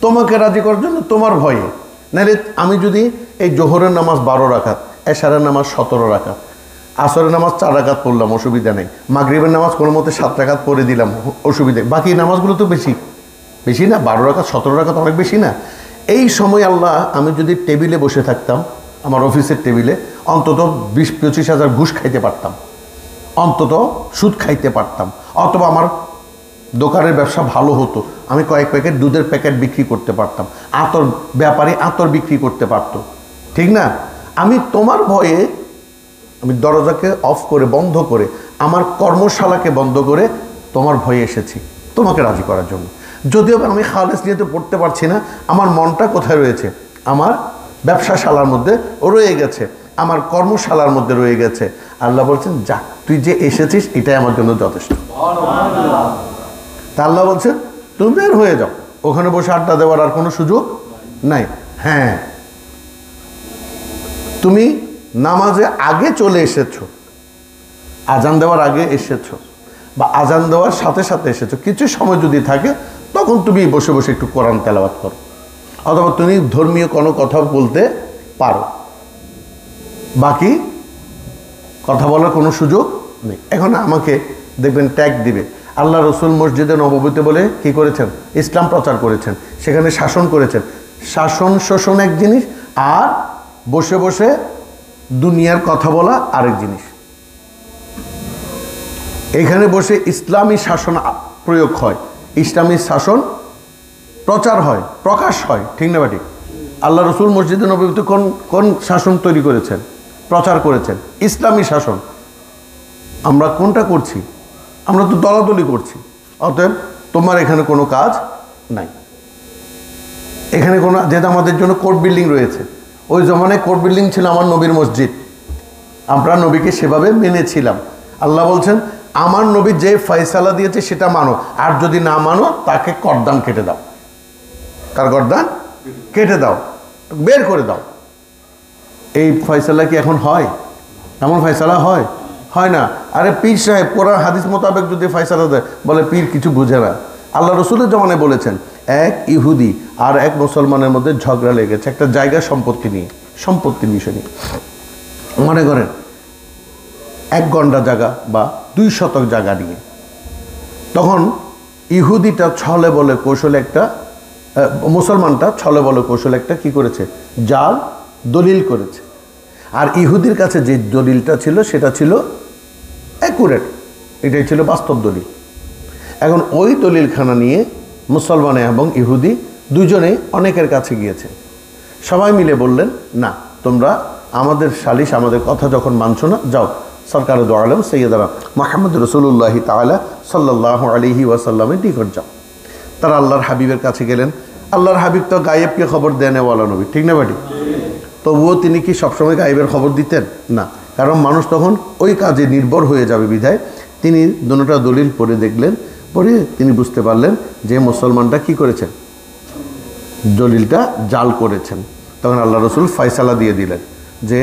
S1: তোমাকে রাজি করার জন্য, তোমার ভয়ে। নাহলে আমি যদি এই জোহরের নামাজ 12 রাকাত, এশারের নামাজ 17 রাকাত, আসরের নামাজ 4 রাকাত পড়লাম, অসুবিধা নেই। মাগরিবের নামাজ কোনো মতে 7 রাকাত পড়ে দিলাম, অসুবিধা। বাকি নামাজগুলো তো বেশি বেশি না? 12 রাকাত 17 রাকাত অনেক বেশি না? এই সময় আল্লাহ, আমি যদি টেবিলে বসে থাকতাম, আমার অফিসের টেবিলে, অন্তত 20-25 হাজার ঘুষ খাইতে পারতাম, অন্তত সুদ খাইতে পারতাম, অথবা আমার দোকানের ব্যবসা ভালো হতো, আমি কয়েক প্যাকেট দুধের প্যাকেট বিক্রি করতে পারতাম, আতর ব্যাপারে আতর বিক্রি করতে পারতো, ঠিক না? আমি তোমার ভয়ে আমি দরজাকে অফ করে বন্ধ করে, আমার কর্মশালাকে বন্ধ করে তোমার ভয়ে এসেছি তোমাকে রাজি করার জন্য। যদিও আমি খালেস নিয়ে পড়তে পারছি না, আমার মনটা কোথায় রয়েছে? আমার ব্যবসাশালার মধ্যে রয়ে গেছে, আমার কর্মশালার মধ্যে রয়ে গেছে। আল্লাহ বলছেন যা, তুই যে এসেছিস এটাই আমার জন্য যথেষ্ট। তা আল্লাহ বলছেন তুমি বের হয়ে যাও, ওখানে বসে আড্ডা দেওয়ার আর কোনো সুযোগ নাই। হ্যাঁ, তুমি নামাজে আগে চলে এসেছো, আজান দেওয়ার আগে এসেছো বা আজান দেওয়ার সাথে সাথে এসেছো, কিছু সময় যদি থাকে তখন তুমি বসে বসে একটু কোরআন তেলাওয়াত করো, অথবা তুমি ধর্মীয় কোনো কথা বলতে পারো, বাকি কথা বলার কোনো সুযোগ নেই। এখন আমাকে দেখবেন ট্যাগ দিবে, আল্লাহ রসুল মসজিদে নববীতে বলে কি করেছেন? ইসলাম প্রচার করেছেন, সেখানে শাসন করেছেন। শাসন শোষণ এক জিনিস, আর বসে বসে দুনিয়ার কথা বলা আরেক জিনিস। এখানে বসে ইসলামী শাসন প্রয়োগ হয়, ইসলামী শাসন প্রচার হয়, প্রকাশ হয়, ঠিক না বাটি? আল্লাহ রসুল মসজিদে নববীতে কোন কোন শাসন তৈরি করেছেন, প্রচার করেছেন? ইসলামী শাসন। আমরা কোনটা করছি? আমরা তো দলাদলি করছি। অতএব তোমার এখানে কোনো কাজ নাই। এখানে কোনো, যেহেতু আমাদের জন্য কোর্ট বিল্ডিং রয়েছে, ওই জমানায় কোর্ট বিল্ডিং ছিল আমার নবীর মসজিদ, আমরা নবীকে সেভাবে মেনেছিলাম। আল্লাহ বলছেন আমার নবী যে ফয়সালা দিয়েছে সেটা মানো, আর যদি না মানো তাকে গর্দান কেটে দাও। তার গর্দান কেটে দাও, বের করে দাও। এই ফয়সালা কি এখন হয়? এমন ফয়সালা হয়? হয় না। আরে পীর সাহেব কোরআন হাদিস মোতাবেক যদি ফয়সালা দেয়, বলে পীর কিছু বুঝে না। আল্লাহ রসুলের জমানায় বলেছেন এক ইহুদি আর এক মুসলমানের মধ্যে ঝগড়া লেগেছে একটা জায়গা সম্পত্তি নিয়ে, সম্পত্তির বিষয় নিয়ে। মনে করেন 1 ঘন্টা জায়গা বা 2 শতক জায়গা নিয়ে। তখন ইহুদিটা ছলে বলে কৌশলে একটা, মুসলমানটা ছলে বলে কৌশলে একটা কি করেছে, জাল দলিল করেছে। আর ইহুদির কাছে যে দলিলটা ছিল সেটা ছিল অ্যাকুরেট, এটাই ছিল বাস্তব দলিল। এখন ওই দলিলখানা নিয়ে মুসলমান এবং ইহুদি দুজনেই অনেকের কাছে গিয়েছে। সবাই মিলে বললেন না, তোমরা আমাদের সালিশ, আমাদের কথা যখন মানছো না, যাও সরকার দু আলম সৈয়দনা মুহাম্মদ রাসূলুল্লাহ তাআলা সাল্লাল্লাহু আলাইহি ওয়াসাল্লামের নিকট যাও। তারা আল্লাহর হাবিবের কাছে গেলেন। আল্লাহর হাবিব তো গায়েবকে খবর দেনেওয়ালা নবী, ঠিক না বাটি? তবুও তিনি কি সবসময় গায়েবের খবর দিতেন? না, কারণ মানুষ তখন ওই কাজে নির্ভর হয়ে যাবে বিধায় তিনি দুটোটা দলিল পড়ে দেখলেন। পরে তিনি বুঝতে পারলেন যে মুসলমানটা কি করেছেন, দলিলটা জাল করেছেন। তখন আল্লাহ রসুল ফয়সালা দিয়ে দিলেন যে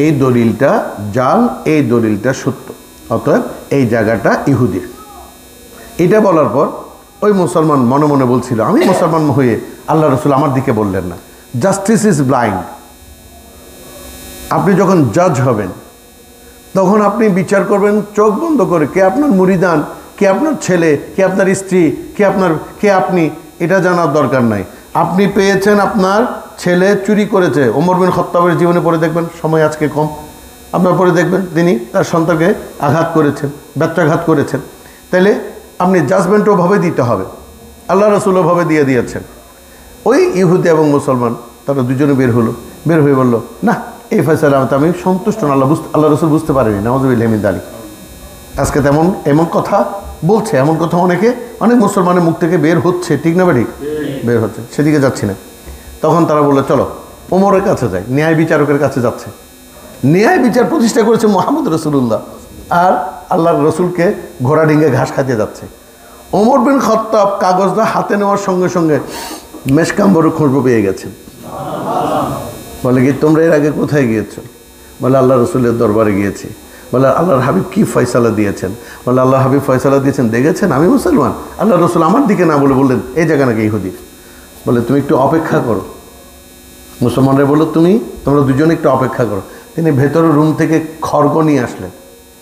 S1: এই দলিলটা জাল, এই দলিলটা সত্য, অতএব এই জায়গাটা ইহুদির। এটা বলার পর ওই মুসলমান মনে মনে বলছিল, আমি মুসলমান হয়ে আল্লাহ রসুল আমার দিকে বললেন না। Justice is blind. আপনি যখন জাজ হবেন তখন আপনি বিচার করবেন চোখ বন্ধ করে, কে আপনার মুরিদান, কে আপনার ছেলে, কে আপনার স্ত্রী, কে আপনি, এটা জানার দরকার নাই। আপনি পেয়েছেন আপনার ছেলে চুরি করেছে, ওমর বিন খাত্তাবের জীবনে পড়ে দেখবেন, সময় আজকে কম, আপনার পরে দেখবেন তিনি তার সন্তানকে আঘাত করেছেন, ব্যত্যাঘাত করেছেন। তাইলে আপনি জাজমেন্টও ভাবে দিতে হবে, আল্লাহ রসুলও ভাবে দিয়ে দিয়েছেন। ওই ইহুদি এবং মুসলমান তারা দুজনে বের হয়ে বলল, না এই ফয়সালা আমি সন্তুষ্ট না, আল্লাহ রসুল বুঝতে পারেনি। নাউযুবিল্লাহি মিন যালিক। আজকে এমন কথা বলছে, এমন কথা অনেক মুসলমানের মুখ থেকে বের হচ্ছে, ঠিক না ঠিক? বের হচ্ছে, সেদিকে যাচ্ছি না। তখন তারা বললো চলো ওমরের কাছে যাই, ন্যায় বিচারকের কাছে যাচ্ছে। ন্যায় বিচার প্রতিষ্ঠা করেছে মুহাম্মদ রাসূলুল্লাহ, আর আল্লাহর রসুলকে ঘোড়া ডিঙ্গে ঘাস খাইতে যাচ্ছে। ওমর বিন খাত্তাব কাগজটা হাতে নেওয়ার সঙ্গে সঙ্গে মেশকাম্বরের খুশবু পেয়ে গেছেন। বলে কি তোমরা এর আগে কোথায় গিয়েছো? বলে আল্লাহ রসুলের দরবারে গিয়েছি। বলে আল্লাহর হাবিব কি ফয়সালা দিয়েছেন? বলে আল্লাহ হাবিব ফয়সালা দিয়েছেন দেখেছেন, আমি মুসলমান। আল্লাহ রসুল আমার দিকে না বলে বললেন এই জায়গা নাকি ইহুদি। বলে তুমি একটু অপেক্ষা করো। মুসলমানরা বললো তোমরা দুজনে একটু অপেক্ষা করো। তিনি ভেতরের রুম থেকে খড়গ নিয়ে আসলেন,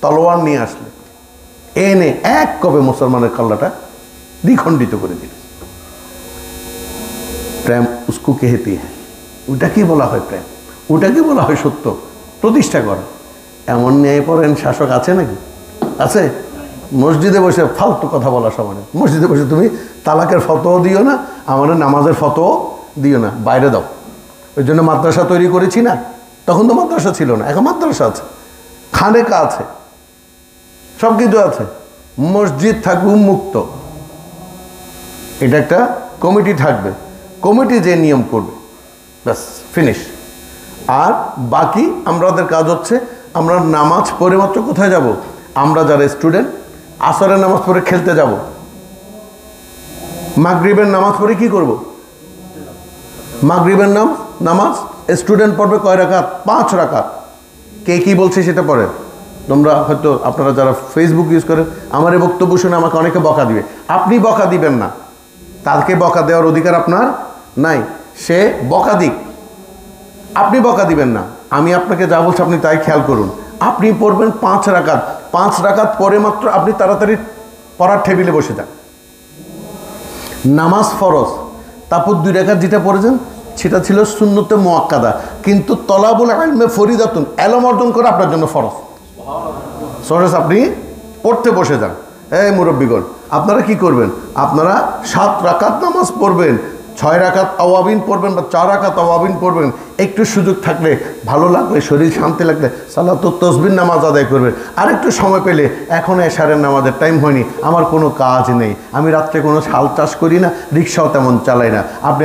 S1: তলোয়ার নিয়ে আসলেন, এনে এক কবে মুসলমানের কল্লাটা দ্বিখণ্ডিত করে দিলেন। প্রেম উসকো কেহতে হ্যায়, ওটাকে বলা হয় প্রেম, ওটাকে বলা হয় সত্য প্রতিষ্ঠা করা। এমন ন্যায়পরায়ণ শাসক আছে নাকি? আছে? মসজিদে বসে ফালতু কথা বলা সময় নেই। মসজিদে বসে তুমি তালাকের ফতোও দিও না, আমাদের নামাজের ফতোও দিও না, বাইরে দাও। ওই জন্য মাদ্রাসা তৈরি করেছি না। তখন তো মাদ্রাসা ছিল না, এখন মাদ্রাসা আছে, খানেকা আছে, সব কিছু আছে। মসজিদ থাকবে উন্মুক্ত, এটা একটা কমিটি থাকবে, কমিটি যে নিয়ম করবে, ব্যাস ফিনিশ। আর বাকি আমাদের কাজ হচ্ছে আমরা নামাজ পড়ে মাত্র কোথায় যাব? আমরা যারা স্টুডেন্ট আসরের নামাজ পড়ে খেলতে যাব, মাগরিবের নামাজ পড়ে কি করব? মাগরিবের নামাজ স্টুডেন্ট পড়বে কয় রাকাত? 5 রাকাত। কে কি বলছে সেটা পড়ে। তোমরা হয়তো আপনারা যারা ফেসবুক ইউজ করেন, আমার এই বক্তব্য শুনে আমাকে অনেকে বকা দিবে। আপনি বকা দিবেন না, তাকে বকা দেওয়ার অধিকার আপনার নাই, সে বকা দিক, আপনি বকা দিবেন না। আমি আপনাকে যা বলছি আপনি তাই খেয়াল করুন। আপনি পড়বেন 5 রাকাত, 5 রাকাত পরে মাত্র আপনি তাড়াতাড়ি পড়ার টেবিলে বসে যান। নামাজ ফরজ, তারপর 2 রাকাত যেটা পড়েছেন সেটা ছিল সুন্নতে মুআক্কাদা, কিন্তু তলাবুল ইলমে ফরিদাতুন, ইলম অর্জন করা আপনার জন্য ফরজ। সহজ, আপনি পড়তে বসে যান। এই মুরব্বীগণ, আপনারা কি করবেন? আপনারা 7 রাকাত নামাজ পড়বেন, 6 রাকাত আওয়াবিন পড়বেন বা 4 রাকাত আওয়াবিন পড়বেন। একটু সুযোগ থাকলে, ভালো লাগলে, শরীর শান্তি লাগলে সালাতুত তাসবিহ নামাজ আদায় করবেন। আর একটু সময় পেলে, এখন এশারের নামাজের টাইম হয়নি, আমার কোনো কাজ নেই, আমি রাত্রে কোনো হাল চাষ করি না, রিক্সাও তেমন চালাই না, আপনি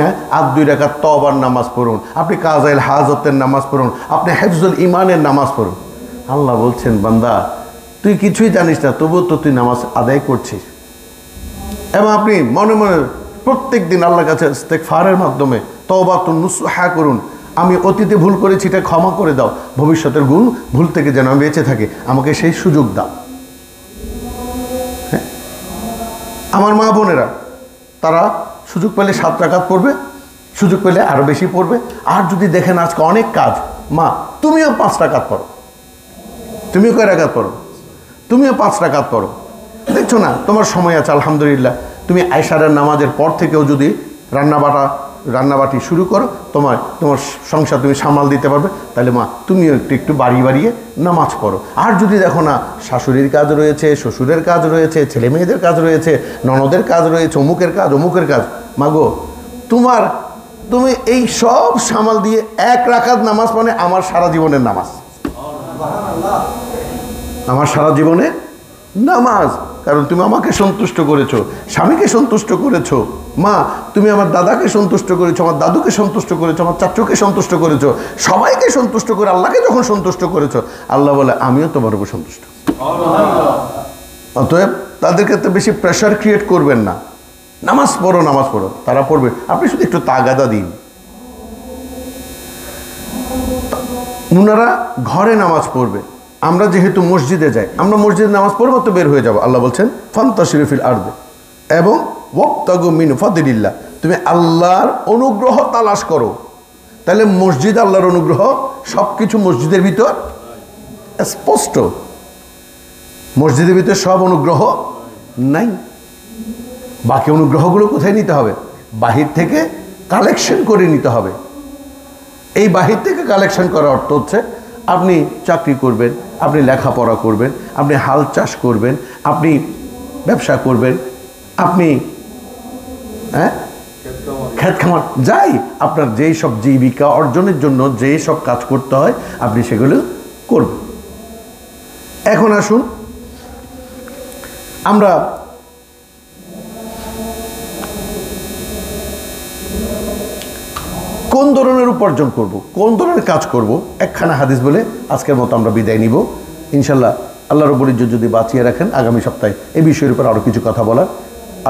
S1: 2 রাকাত তওবার নামাজ পড়ুন, আপনি কাজাইল হাজতের নামাজ পড়ুন, আপনি হিফজুল ইমানের নামাজ পড়ুন। আল্লাহ বলছেন, বান্দা তুই কিছুই জানিস না, তবুও তো তুই নামাজ আদায় করছিস। এবং আপনি মনে মনে প্রত্যেক দিন আল্লাহর কাছে ইস্তেগফারের মাধ্যমে তওবাতুন নুসুহা করুন, আমি অতীতে ভুল করেছি, এটা ক্ষমা করে দাও, ভবিষ্যতের ভুল থেকে যেন আমি বেঁচে থাকি, আমাকে সেই সুযোগ দাও। হ্যাঁ, আমার মা বোনেরা তারা সুযোগ পেলে 7 রাকাত পড়বে, সুযোগ পেলে আরও বেশি পড়বে। আর যদি দেখেন আজকে অনেক কাজ, মা তুমিও 5 রাকাত পড়ো, তুমিও কয় রাকাত পড়ো, তুমিও 5 রাকাত পড়ো, দেখছো না তোমার সময় আছে, আলহামদুলিল্লাহ। তুমি আয়সারের নামাজের পর থেকেও যদি রান্নাবাটি শুরু করো, তোমার সংসার তুমি সামাল দিতে পারবে, তাহলে মা তুমিও একটু বাড়িয়ে নামাজ পড়ো। আর যদি দেখো না শাশুড়ির কাজ রয়েছে, শ্বশুরের কাজ রয়েছে, ছেলে মেয়েদের কাজ রয়েছে, ননদের কাজ রয়েছে, অমুকের কাজ, মা গো তুমি এই সব সামাল দিয়ে 1 রাকাত নামাজ মানে আমার সারা জীবনের নামাজ, আমার সারা জীবনে নামাজ। কারণ তুমি আমাকে সন্তুষ্ট করেছো, স্বামীকে সন্তুষ্ট করেছো, মা তুমি আমার দাদাকে সন্তুষ্ট করেছো, আমার দাদুকে সন্তুষ্ট করেছো, আমার চাচুকে সন্তুষ্ট করেছো, সবাইকে সন্তুষ্ট করে আল্লাহকে যখন সন্তুষ্ট করেছো, আল্লাহ বলে আমিও তোমার উপর সন্তুষ্ট। অতএব তাদেরকে তো বেশি প্রেশার ক্রিয়েট করবেন না, নামাজ পড়ো, তারা পড়বে, আপনি শুধু একটু তাগাদা দিন। ওনারা ঘরে নামাজ পড়বে, আমরা যেহেতু মসজিদে যাই, আমরা মসজিদে নামাজ পড়বো তো বের হয়ে যাবো। আল্লাহ বলছেন ফান্তাশিরু ফিল আরদি এবং ওয়াবতাগু মিন ফাদলিল্লাহ, তুমি আল্লাহর অনুগ্রহ তালাশ করো। তাহলে মসজিদ আল্লাহর অনুগ্রহ, সব কিছু মসজিদের ভিতর স্পষ্ট। মসজিদের ভিতর সব অনুগ্রহ নাই, বাকি অনুগ্রহগুলো কোথায় নিতে হবে? বাহির থেকে কালেকশন করে নিতে হবে। এই বাহির থেকে কালেকশন করার অর্থ হচ্ছে আপনি চাকরি করবেন, আপনি লেখাপড়া করবেন, আপনি হাল চাষ করবেন, আপনি ব্যবসা করবেন, আপনি ক্ষেত খামার যাই, আপনার যেই সব জীবিকা অর্জনের জন্য যেই সব কাজ করতে হয় আপনি সেগুলো করবেন। এখন আসুন আমরা কোন ধরনের উপার্জন করব, কোন ধরনের কাজ করব, একখানা হাদিস বলে আজকের মতো আমরা বিদায় নিব। ইনশাল্লাহ আল্লাহ রাব্বুল ইজ্জত যদি বাঁচিয়ে রাখেন, আগামী সপ্তাহে এই বিষয়ের উপর আরও কিছু কথা বলার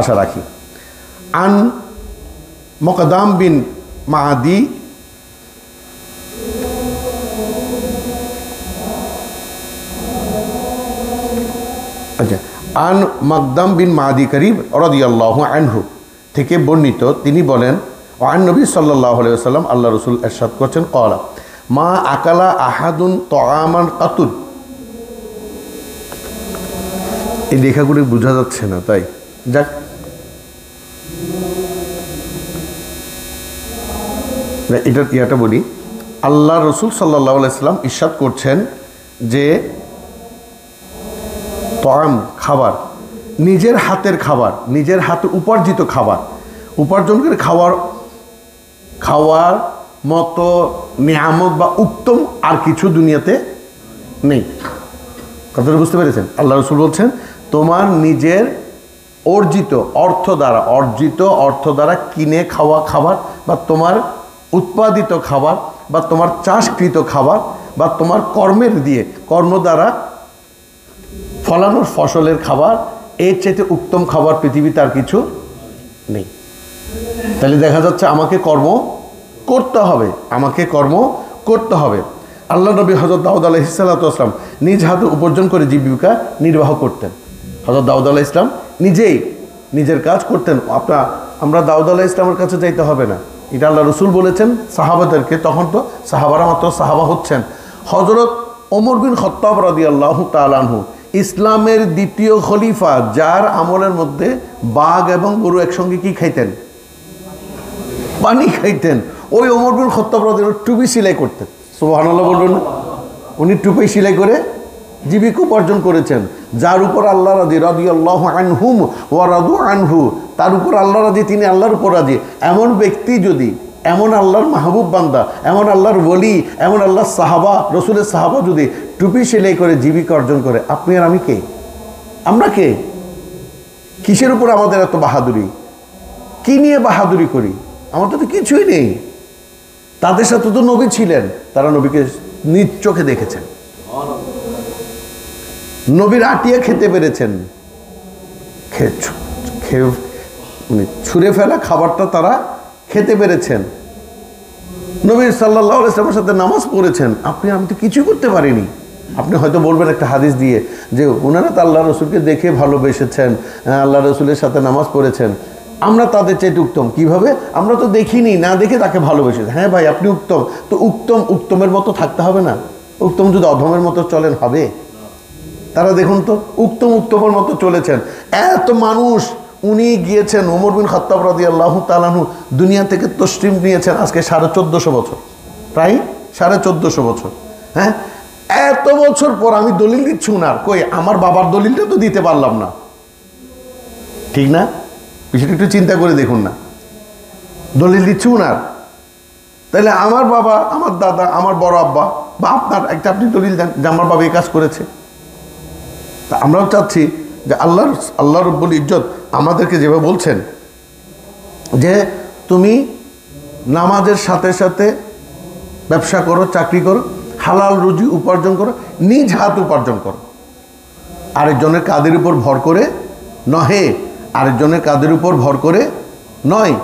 S1: আশা রাখি। আন মুকদাম বিন মাদি আন মুকদাম বিন মাদি করিব রাদিয়াল্লাহু আনহু থেকে বর্ণিত, তিনি বলেন ওয়ান নবী সাল্লাল্লাহু আলাইহি ওয়াসাল্লাম, আল্লাহ রাসূল ইরশাদ করছেন, ক্বালা মা আকালা আহাদুন তাআমান কাতুন। এই লেখাগুলি বোঝা যাচ্ছে না, তাই যাক, এটা বলি। আল্লাহ রাসূল সাল্লাল্লাহু আলাইহি ওয়াসাল্লাম ইরশাদ করছেন যে তাআম খাবার, নিজের হাতের খাবার, নিজের হাতে উপার্জিত খাবার, উপার্জন করে খাওয়ার মতো নিয়ামত বা উত্তম আর কিছু দুনিয়াতে নেই। কথাটা বুঝতে পেরেছেন? আল্লাহ রাসূল বলছেন তোমার নিজের অর্জিত অর্থ দ্বারা কিনে খাওয়া খাবার, বা তোমার উৎপাদিত খাবার, বা তোমার চাষকৃত খাবার, বা তোমার কর্ম দ্বারা ফলানোর ফসলের খাবার, এর চাইতে উত্তম খাবার পৃথিবীতে আর কিছু নেই। তাহলে দেখা যাচ্ছে আমাকে কর্ম করতে হবে। আল্লাহ নবী হযরত দাউদ আলাইহিস সালাতু ওয়াস সালাম নিজ হাতে উপার্জন করে জীবিকা নির্বাহ করতেন। হযরত দাউদ আলাইহিস সালাম নিজেই নিজের কাজ করতেন। আমরা দাউদ আলাইহিস সালামের কাছে যাইতে হবে না, এটা আল্লাহ রাসূল বলেছেন সাহাবাদেরকে। তখন তো সাহাবারা মাত্র সাহাবা হচ্ছেন। হযরত ওমর বিন খাত্তাব রাদিয়াল্লাহু তাআলা আনহু, ইসলামের দ্বিতীয় খলিফা, যার আমলের মধ্যে বাঘ এবং গরু একসঙ্গে কি খাইতেন? পানি খাইতেন। ওই ওমর বিন খাত্তাব রাদিয়াল্লাহু টুপি সেলাই করতেন। সুবহানাল্লাহ বলুন। উনি টুপি সেলাই করে জীবিকা উপার্জন করেছেন, যার উপর আল্লাহ রাজি, রাদিয়াল্লাহু আনহুম ওয়া রাদু আনহু, তার উপর আল্লাহ রাজি, তিনি আল্লাহর উপর রাজি, এমন ব্যক্তি যদি, এমন আল্লাহর মাহবুব বান্দা, এমন আল্লাহর ওলি, এমন আল্লাহর সাহাবা, রসুলের সাহাবা যদি টুপি সেলাই করে জীবিকা অর্জন করে, আপনি আর আমি কে? আমরা কে? কিসের উপর আমাদের এত বাহাদুরি? কি নিয়ে বাহাদুরি করি? আমাদের তো কিছুই নেই। তাদের সাথে তো নবী ছিলেন, তারা নবীকে নিজ চোখে দেখেছেন, নবীর আটিয়া খেতে পেরেছেন, ছুঁড়ে ফেলা খাবারটা তারা খেতে পেরেছেন, নবী সাল্লাল্লাহু আলাইহি ওয়াসাল্লামের সাথে নামাজ পড়েছেন। আপনি আমি তো কিছুই করতে পারিনি। আপনি হয়তো বলবেন একটা হাদিস দিয়ে যে ওনারা তো আল্লাহ রসুলকে দেখে ভালোবেসেছেন, আল্লাহ রসুলের সাথে নামাজ পড়েছেন, আমরা তাদের চাইতে উত্তম। কিভাবে? আমরা তো দেখিনি, না দেখে তাকে ভালোবেসেছি। হ্যাঁ ভাই, আপনি উত্তম, তো উত্তমের মতো থাকতে হবে না? উত্তম যদি অধমের মতো চলেন হবে? তারা দেখুন তো, উত্তমের মতো চলেছেন। এত মানুষ, উনি গিয়েছেন, ওমর বিন খাত্তাব রাদিয়াল্লাহু তাআলা আনহু দুনিয়া থেকে তসলিম নিয়েছেন আজকে 1450 বছর, প্রায় 1450 বছর। হ্যাঁ, এত বছর পর আমি দলিল দিচ্ছি উনার, কই আমার বাবার দলিলটা তো দিতে পারলাম না, ঠিক না? বিষয়টা একটু চিন্তা করে দেখুন না, দলিল দিচ্ছি উনার, তাহলে আমার বাবা, আমার দাদা, আমার বড় আব্বা বা আপনার একটা আপনি দলিল দেন যে আমার বাবা এই কাজ করেছে। তা আমরাও চাচ্ছি যে আল্লাহ রব্বুল ইজ্জত আমাদেরকে যেভাবে বলছেন যে তুমি নামাজের সাথে সাথে ব্যবসা করো, চাকরি করো, হালাল রুজি উপার্জন করো, নিজ হাত উপার্জন করো, আরেকজনের কাঁধের উপর ভর করে নহে, আরেকজনের কাঁধের উপর ভর করে নয়।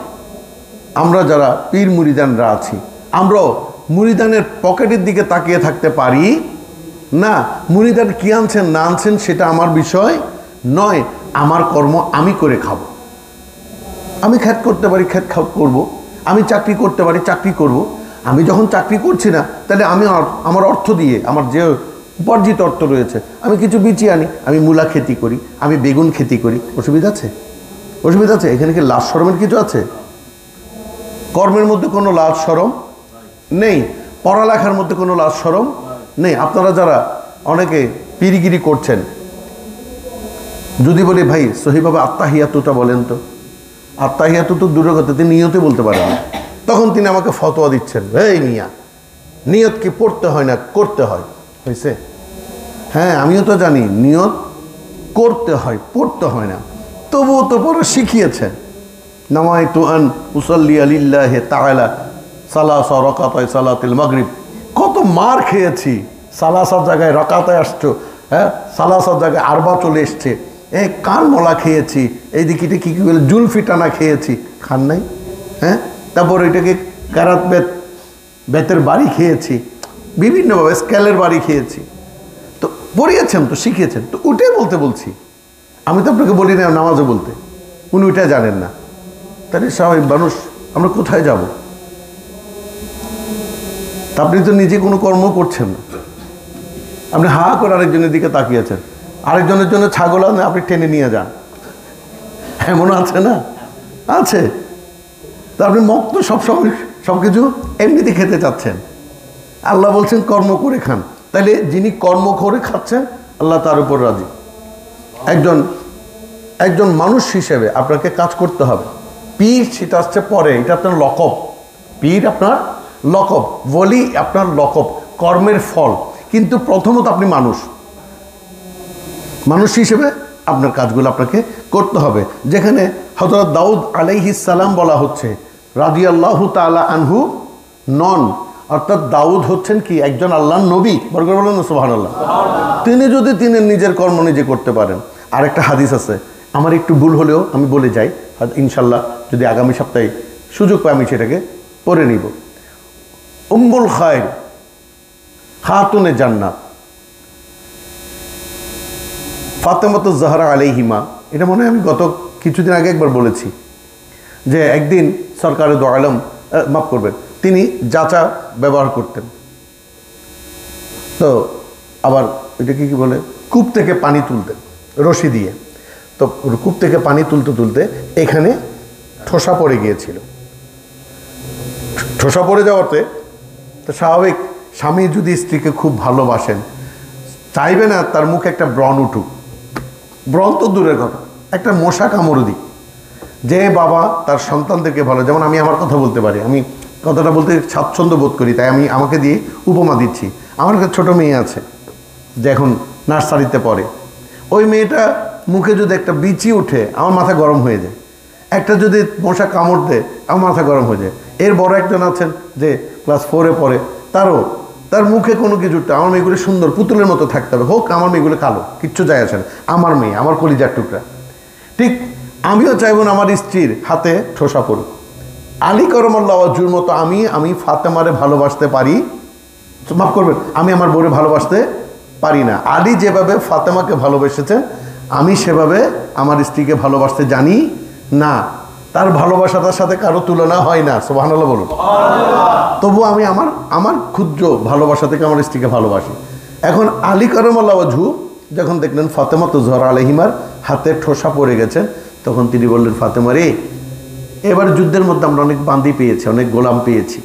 S1: আমরা যারা পীর মুরিদানরা আছি, আমরাও মুরিদানের পকেটের দিকে তাকিয়ে থাকতে পারি না। মুরিদান কি আনছেন না আনছেন সেটা আমার বিষয় নয়। আমার কর্ম আমি করে খাবো। আমি খ্যাত করতে পারি, খ্যাত করবো। আমি চাকরি করতে পারি, চাকরি করব। আমি যখন চাকরি করছি না, তাহলে আমি আমার অর্থ দিয়ে, আমার যে উপার্জিত অর্থ রয়েছে, আমি কিছু বিচিয়ে আনি, আমি মূলা খেতি করি, আমি বেগুন খেতি করি। অসুবিধা আছে? অসুবিধা আছে? এখানে কি লাজ শরমের কিছু আছে? কর্মের মধ্যে কোনো লাজ শরম নেই, পড়ালেখার মধ্যে কোনো লাজ শরম নেই। আপনারা যারা অনেকে পিরিগিরি করছেন, যদি বলি ভাই সহিভাবে আত্মাহিয়াতুটা বলেন তো, আত্মাহিয়াতু তো দূরের কথা, তিনি নিয়তে বলতে পারেন না, তখন তিনি আমাকে ফতোয়া দিচ্ছেন, এই মিয়া নিয়ত কি পড়তে হয় না করতে হয়? হয়েছে? হ্যাঁ, আমিও তো জানি নিয়ত করতে হয়, পড়তে হয় না, তবুও তো পরে শিখিয়েছেন। নামাইতু আন উসাল্লি লিল্লাহি তাআলা সালাসা রাকাতাই সালাতুল মাগরিব। কত মার খেয়েছি, সালাসার জায়গায় রাকাতায় আসছো, হ্যাঁ, সালাসার জায়গায় আরবা চলে এসছে, কান মলা খেয়েছি, এইদিকে কি বলে জুলফি টানা খেয়েছি, খান নাই? হ্যাঁ, তারপর এটাকে কারাত বেতের বাড়ি খেয়েছি, বিভিন্নভাবে স্কেলের বাড়ি খেয়েছি। তো পড়িয়েছেন, তো শিখিয়েছেন, তো ওটাই বলতে বলছি। আমি তো আপনাকে বলি না নামাজে বলতে, উনি ওইটা জানেন না। তাহলে স্বাভাবিক মানুষ আমরা কোথায় যাব? তা আপনি তো নিজে কোনো কর্ম করছেন না, আপনি হা করে আরেকজনের দিকে তাকিয়েছেন, আরেকজনের জন্য ছাগল আনে আপনি টেনে নিয়ে যান, এমন আছে না? আছে। তা আপনি মক্ত সব কিছু এমনিতে খেতে চাচ্ছেন। আল্লাহ বলছেন কর্ম করে খান, তাহলে যিনি কর্ম করে খাচ্ছেন আল্লাহ তার উপর রাজি। একজন মানুষ হিসেবে আপনাকে কাজ করতে হবে। পীর সেটা আসছে পরে, এটা আপনার লকব। পীর আপনার লকব, বলি আপনার লকব, কর্মের ফল। কিন্তু প্রথমত আপনি মানুষ হিসেবে আপনার কাজগুলো আপনাকে করতে হবে। যেখানে হযরত দাউদ আলাইহিস সালাম বলা হচ্ছে রাদিয়াল্লাহু তাআলা আনহু নন, অর্থাৎ দাউদ হচ্ছেন কি একজন আল্লাহর নবী। বরকত বলেন না সুবহানাল্লাহ। তিনি যদি নিজের কর্ম নিজে করতে পারেন। আরেকটা হাদিস আছে, আমার একটু ভুল হলেও আমি বলে যাই, ইনশাল্লাহ যদি আগামী সপ্তাহে সুযোগ পাই আমি সেটাকে পড়ে নিব। উম্মুল খায়র খাতুনে জান্নাত ফাতেমাতুজ জাহরা আলাইহিমা, এটা মনে হয় আমি গত কিছুদিন আগে একবার বলেছি যে একদিন সরকারে দো আলম, মাফ করবেন, তিনি যাচা ব্যবহার করতেন। তো আবার এটাকে কি বলে, কূপ থেকে পানি তুলতেন রশি দিয়ে। তো কূপ থেকে পানি তুলতে এখানে ঠোসা পড়ে গিয়েছিল। ঠোসা পড়ে যাওয়াতে তো স্বাভাবিক, স্বামী যদি স্ত্রীকে খুব ভালোবাসেন, চাইবে না তার মুখে একটা ব্রণ উঠুক। ব্রণ তো দূরের কথা, একটা মশা কামড় দিক। যে বাবা তার সন্তানদেরকে ভালো, যেমন আমি আমার কথা বলতে পারি, আমি কথাটা বলতে স্বাচ্ছন্দ্য বোধ করি, তাই আমি আমাকে দিয়ে উপমা দিচ্ছি। আমার একটা ছোটো মেয়ে আছে যে এখন নার্সারিতে পড়ে। ওই মেয়েটা মুখে যদি একটা বিচি উঠে আমার মাথা গরম হয়ে যায়, একটা যদি মশা কামড় দেয় আমার মাথা গরম হয়ে যায়। এর বড় একজন আছেন যে ক্লাস 4-এ পড়ে, তার মুখে কোনো কিছুটা, আমার মেয়েগুলো সুন্দর পুতুলের মতো থাকতে হবে, হোক আমার মেয়েগুলো কালো, কিচ্ছু যায় আসে না, আমার মেয়ে আমার কলিজার টুকরা। ঠিক আমিও চাইব না আমার স্ত্রীর হাতে ঠোসা পড়ুক। আলী করমাল্লাহ ওয়াজহুর মতো আমি ফাতেমারে ভালোবাসতে পারি, মাফ করবেন, আমি আমার বউরে ভালোবাসতে পারি না। আলী যেভাবে ফাতেমাকে ভালোবেসেছেন আমি সেভাবে আমার স্ত্রীকে ভালোবাসতে জানি না। তার ভালোবাসাটার সাথে কারো তুলনা হয় না, সুবহানাল্লাহ বলুন। তবু আমি আমার ক্ষুদ্র ভালোবাসা থেকে আমার স্ত্রীকে ভালোবাসি। এখন আলী করমাল্লাহ ওয়াজহু যখন দেখলেন ফাতেমা জোহরা আলাইহিমার হাতে ঠোসা পড়ে গেছেন, তখন তিনি বললেন, ফাতেমা রে, এবার যুদ্ধের মধ্যে আমরা অনেক বান্দি পেয়েছি, অনেক গোলাম পেয়েছি,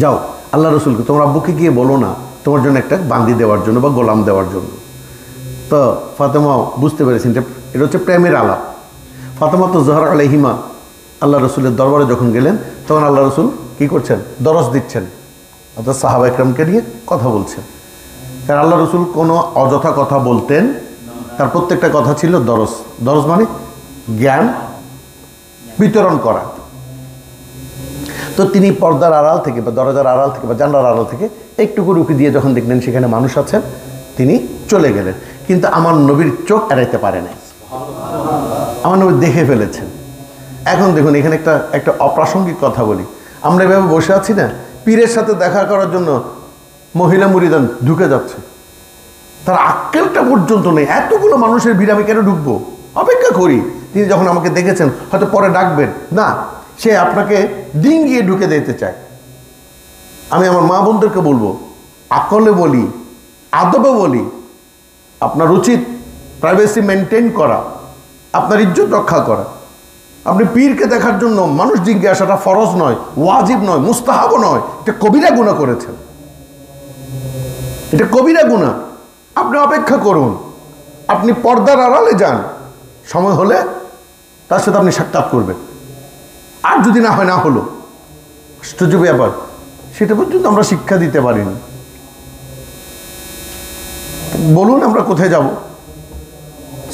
S1: যাও আল্লাহ রসুলকে তোমার আব্বুকে গিয়ে বলো না তোমার জন্য একটা বান্দি দেওয়ার জন্য বা গোলাম দেওয়ার জন্য। তো ফাতেমা বুঝতে পেরেছেন এটা হচ্ছে প্রেমের আলাপ। ফাতেমা জোহরা আলাইহিমা আল্লাহ রসুলের দরবারে যখন গেলেন তখন আল্লাহ রসুল কী করছেন, দরস দিচ্ছেন, অর্থাৎ সাহাবা ইকরামকে নিয়ে কথা বলছেন। কারণ আল্লাহ রসুল কোনো অযথা কথা বলতেন, তার প্রত্যেকটা কথা ছিল দরস। দরস মানে জ্ঞান বিতরণ করা। তো তিনি পর্দার আড়াল থেকে বা দরজার আড়াল থেকে বা জানলার আড়াল থেকে একটুকু রুকি দিয়ে যখন দেখলেন সেখানে মানুষ আছেন, তিনি চলে গেলেন। কিন্তু আমার নবীর চোখ এড়াইতে পারে নাই, আমার নবী দেখে ফেলেছেন। এখন দেখুন এখানে একটা অপ্রাসঙ্গিক কথা বলি, আমরা এভাবে বসে আছি না, পীরের সাথে দেখা করার জন্য মহিলা মুরিদান ঢুকে যাচ্ছে, তার আক্কেলটা পর্যন্ত নেই, এতগুলো মানুষের ভিড় আমি কেন ঢুকবো, অপেক্ষা করি। তিনি যখন আমাকে দেখেছেন হয়তো পরে ডাকবেন না, সে আপনাকে ডিঙ্গিয়ে ঢুকে দিতে চায়। আমি আমার মা বোনদেরকে বলবো, আকলে বলি, আদবে বলি, আপনার উচিত প্রাইভেসি মেনটেন করা, আপনার ইজ্জত রক্ষা করা। আপনি পীরকে দেখার জন্য মানুষ ডিঙ্গে আসাটা ফরজ নয়, ওয়াজিব নয়, মুস্তাহাবও নয়, এটা কবিরা গুনাহ করেছেন, এটা কবিরা গুনাহ। আপনি অপেক্ষা করুন, আপনি পর্দার আড়ালে যান, সময় হলে তার সাথে আপনি সাক্ষাৎ করবেন। আর যদি না হয় না হলো, আশ্চর্য ব্যাপার, সেটা পর্যন্ত আমরা শিক্ষা দিতে পারিনি। বলুন আমরা কোথায় যাব?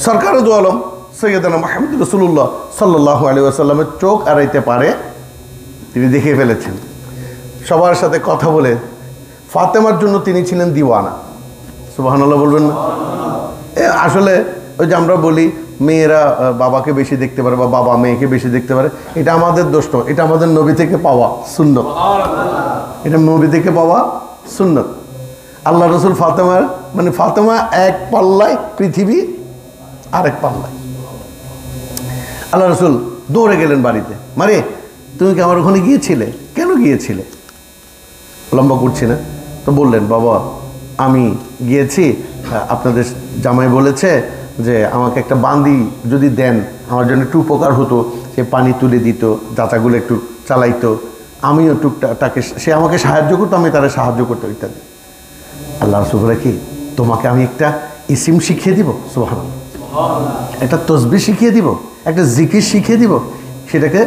S1: সরকারে দু আলম সৈয়দনা মুহাম্মদ রাসূলুল্লাহ সাল্লাল্লাহু আলাইহি ওয়াসাল্লামের চোখ এড়াইতে পারে, তিনি দেখে ফেলেছেন। সবার সাথে কথা বলে ফাতেমার জন্য তিনি ছিলেন দিওয়ানা, সুবহানাল্লাহ বলবেন না? আসলে ওই যে আমরা বলি মেয়েরা বাবাকে বেশি দেখতে পারে বা বাবা মেয়েকে বেশি দেখতে পারে, এটা আমাদের দোষ নয়, এটা আমাদের নবী থেকে পাওয়া সুন্নত, এটা নবী থেকে পাওয়া সুন্নত। আল্লাহ রসুল ফাতেমার মানে ফাতেমা এক পাল্লায়, পৃথিবী আরেক পাল্লায়। আল্লাহ রসুল দৌড়ে গেলেন বাড়িতে, মারে তুমি কি আমার ওখানে গিয়েছিলে? কেন গিয়েছিলে? লম্বা করছি না, তো বললেন, বাবা আমি গিয়েছি, আপনাদের জামাই বলেছে যে আমাকে একটা বান্দি যদি দেন আমার জন্য একটু উপকার হতো, সে পানি তুলে দিত, চাচাগুলো একটু চালাইতো, আমিও তাকে, সে আমাকে সাহায্য করতো, আমি তারা সাহায্য করতো ইত্যাদি। আল্লাহ রাসূল বলে কি, তোমাকে আমি একটা ইসিম শিখিয়ে দিব, সুবহানাল্লাহ, একটা তসবিহ শিখিয়ে দিব, একটা জিকির শিখিয়ে দিব, সেটাকে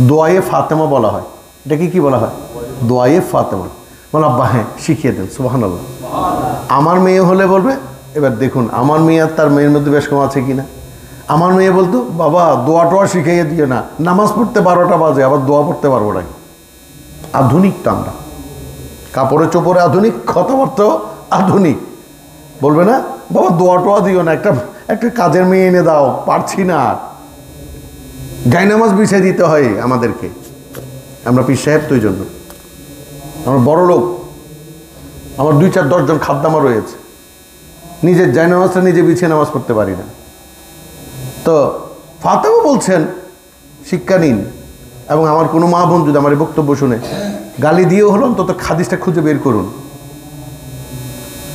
S1: দোয়ায়ে ফাতেমা বলা হয়। এটাকে কি বলা হয়? দোয়ায়ে ফাতেমা। বলে আব্বা হ্যাঁ শিখিয়ে দেন, সুবহানাল্লাহ। আমার মেয়ে হলে বলবে, এবার দেখুন আমার মেয়ে আর তার মেয়ের মধ্যে বেশ কম আছে কিনা। আমার মেয়ে বলতো, বাবা দোয়া টোয়া শিখাইয়ে দিও না, নামাজ পড়তে 12টা বাজে, আবার দোয়া পড়তে পারবো না। আধুনিক তো আমরা, কাপড়ে চোপড়ে আধুনিক, কথাবার্তাও আধুনিক। বলবে না বাবা দোয়া টোয়া দিও না, একটা কাজের মেয়ে এনে দাও, পারছি না। জায়নামাজ বিছিয়ে দিতে হয় আমাদেরকে, আমরা পীর সাহেব তো, এই জন্য আমরা বড় লোক, আমার 2-4-10 জন খাদ্দামা রয়েছে, নিজের জায়নামাজটা নিজে বিছিয়ে নামাজ পড়তে পারি না। তো ফাতেমা বলছেন শিক্ষা নিন, এবং আমার কোনো মা বোন যদি আমার এই বক্তব্য শুনে গালি দিয়েও হলো অন্তত হাদিসটা খুঁজে বের করুন।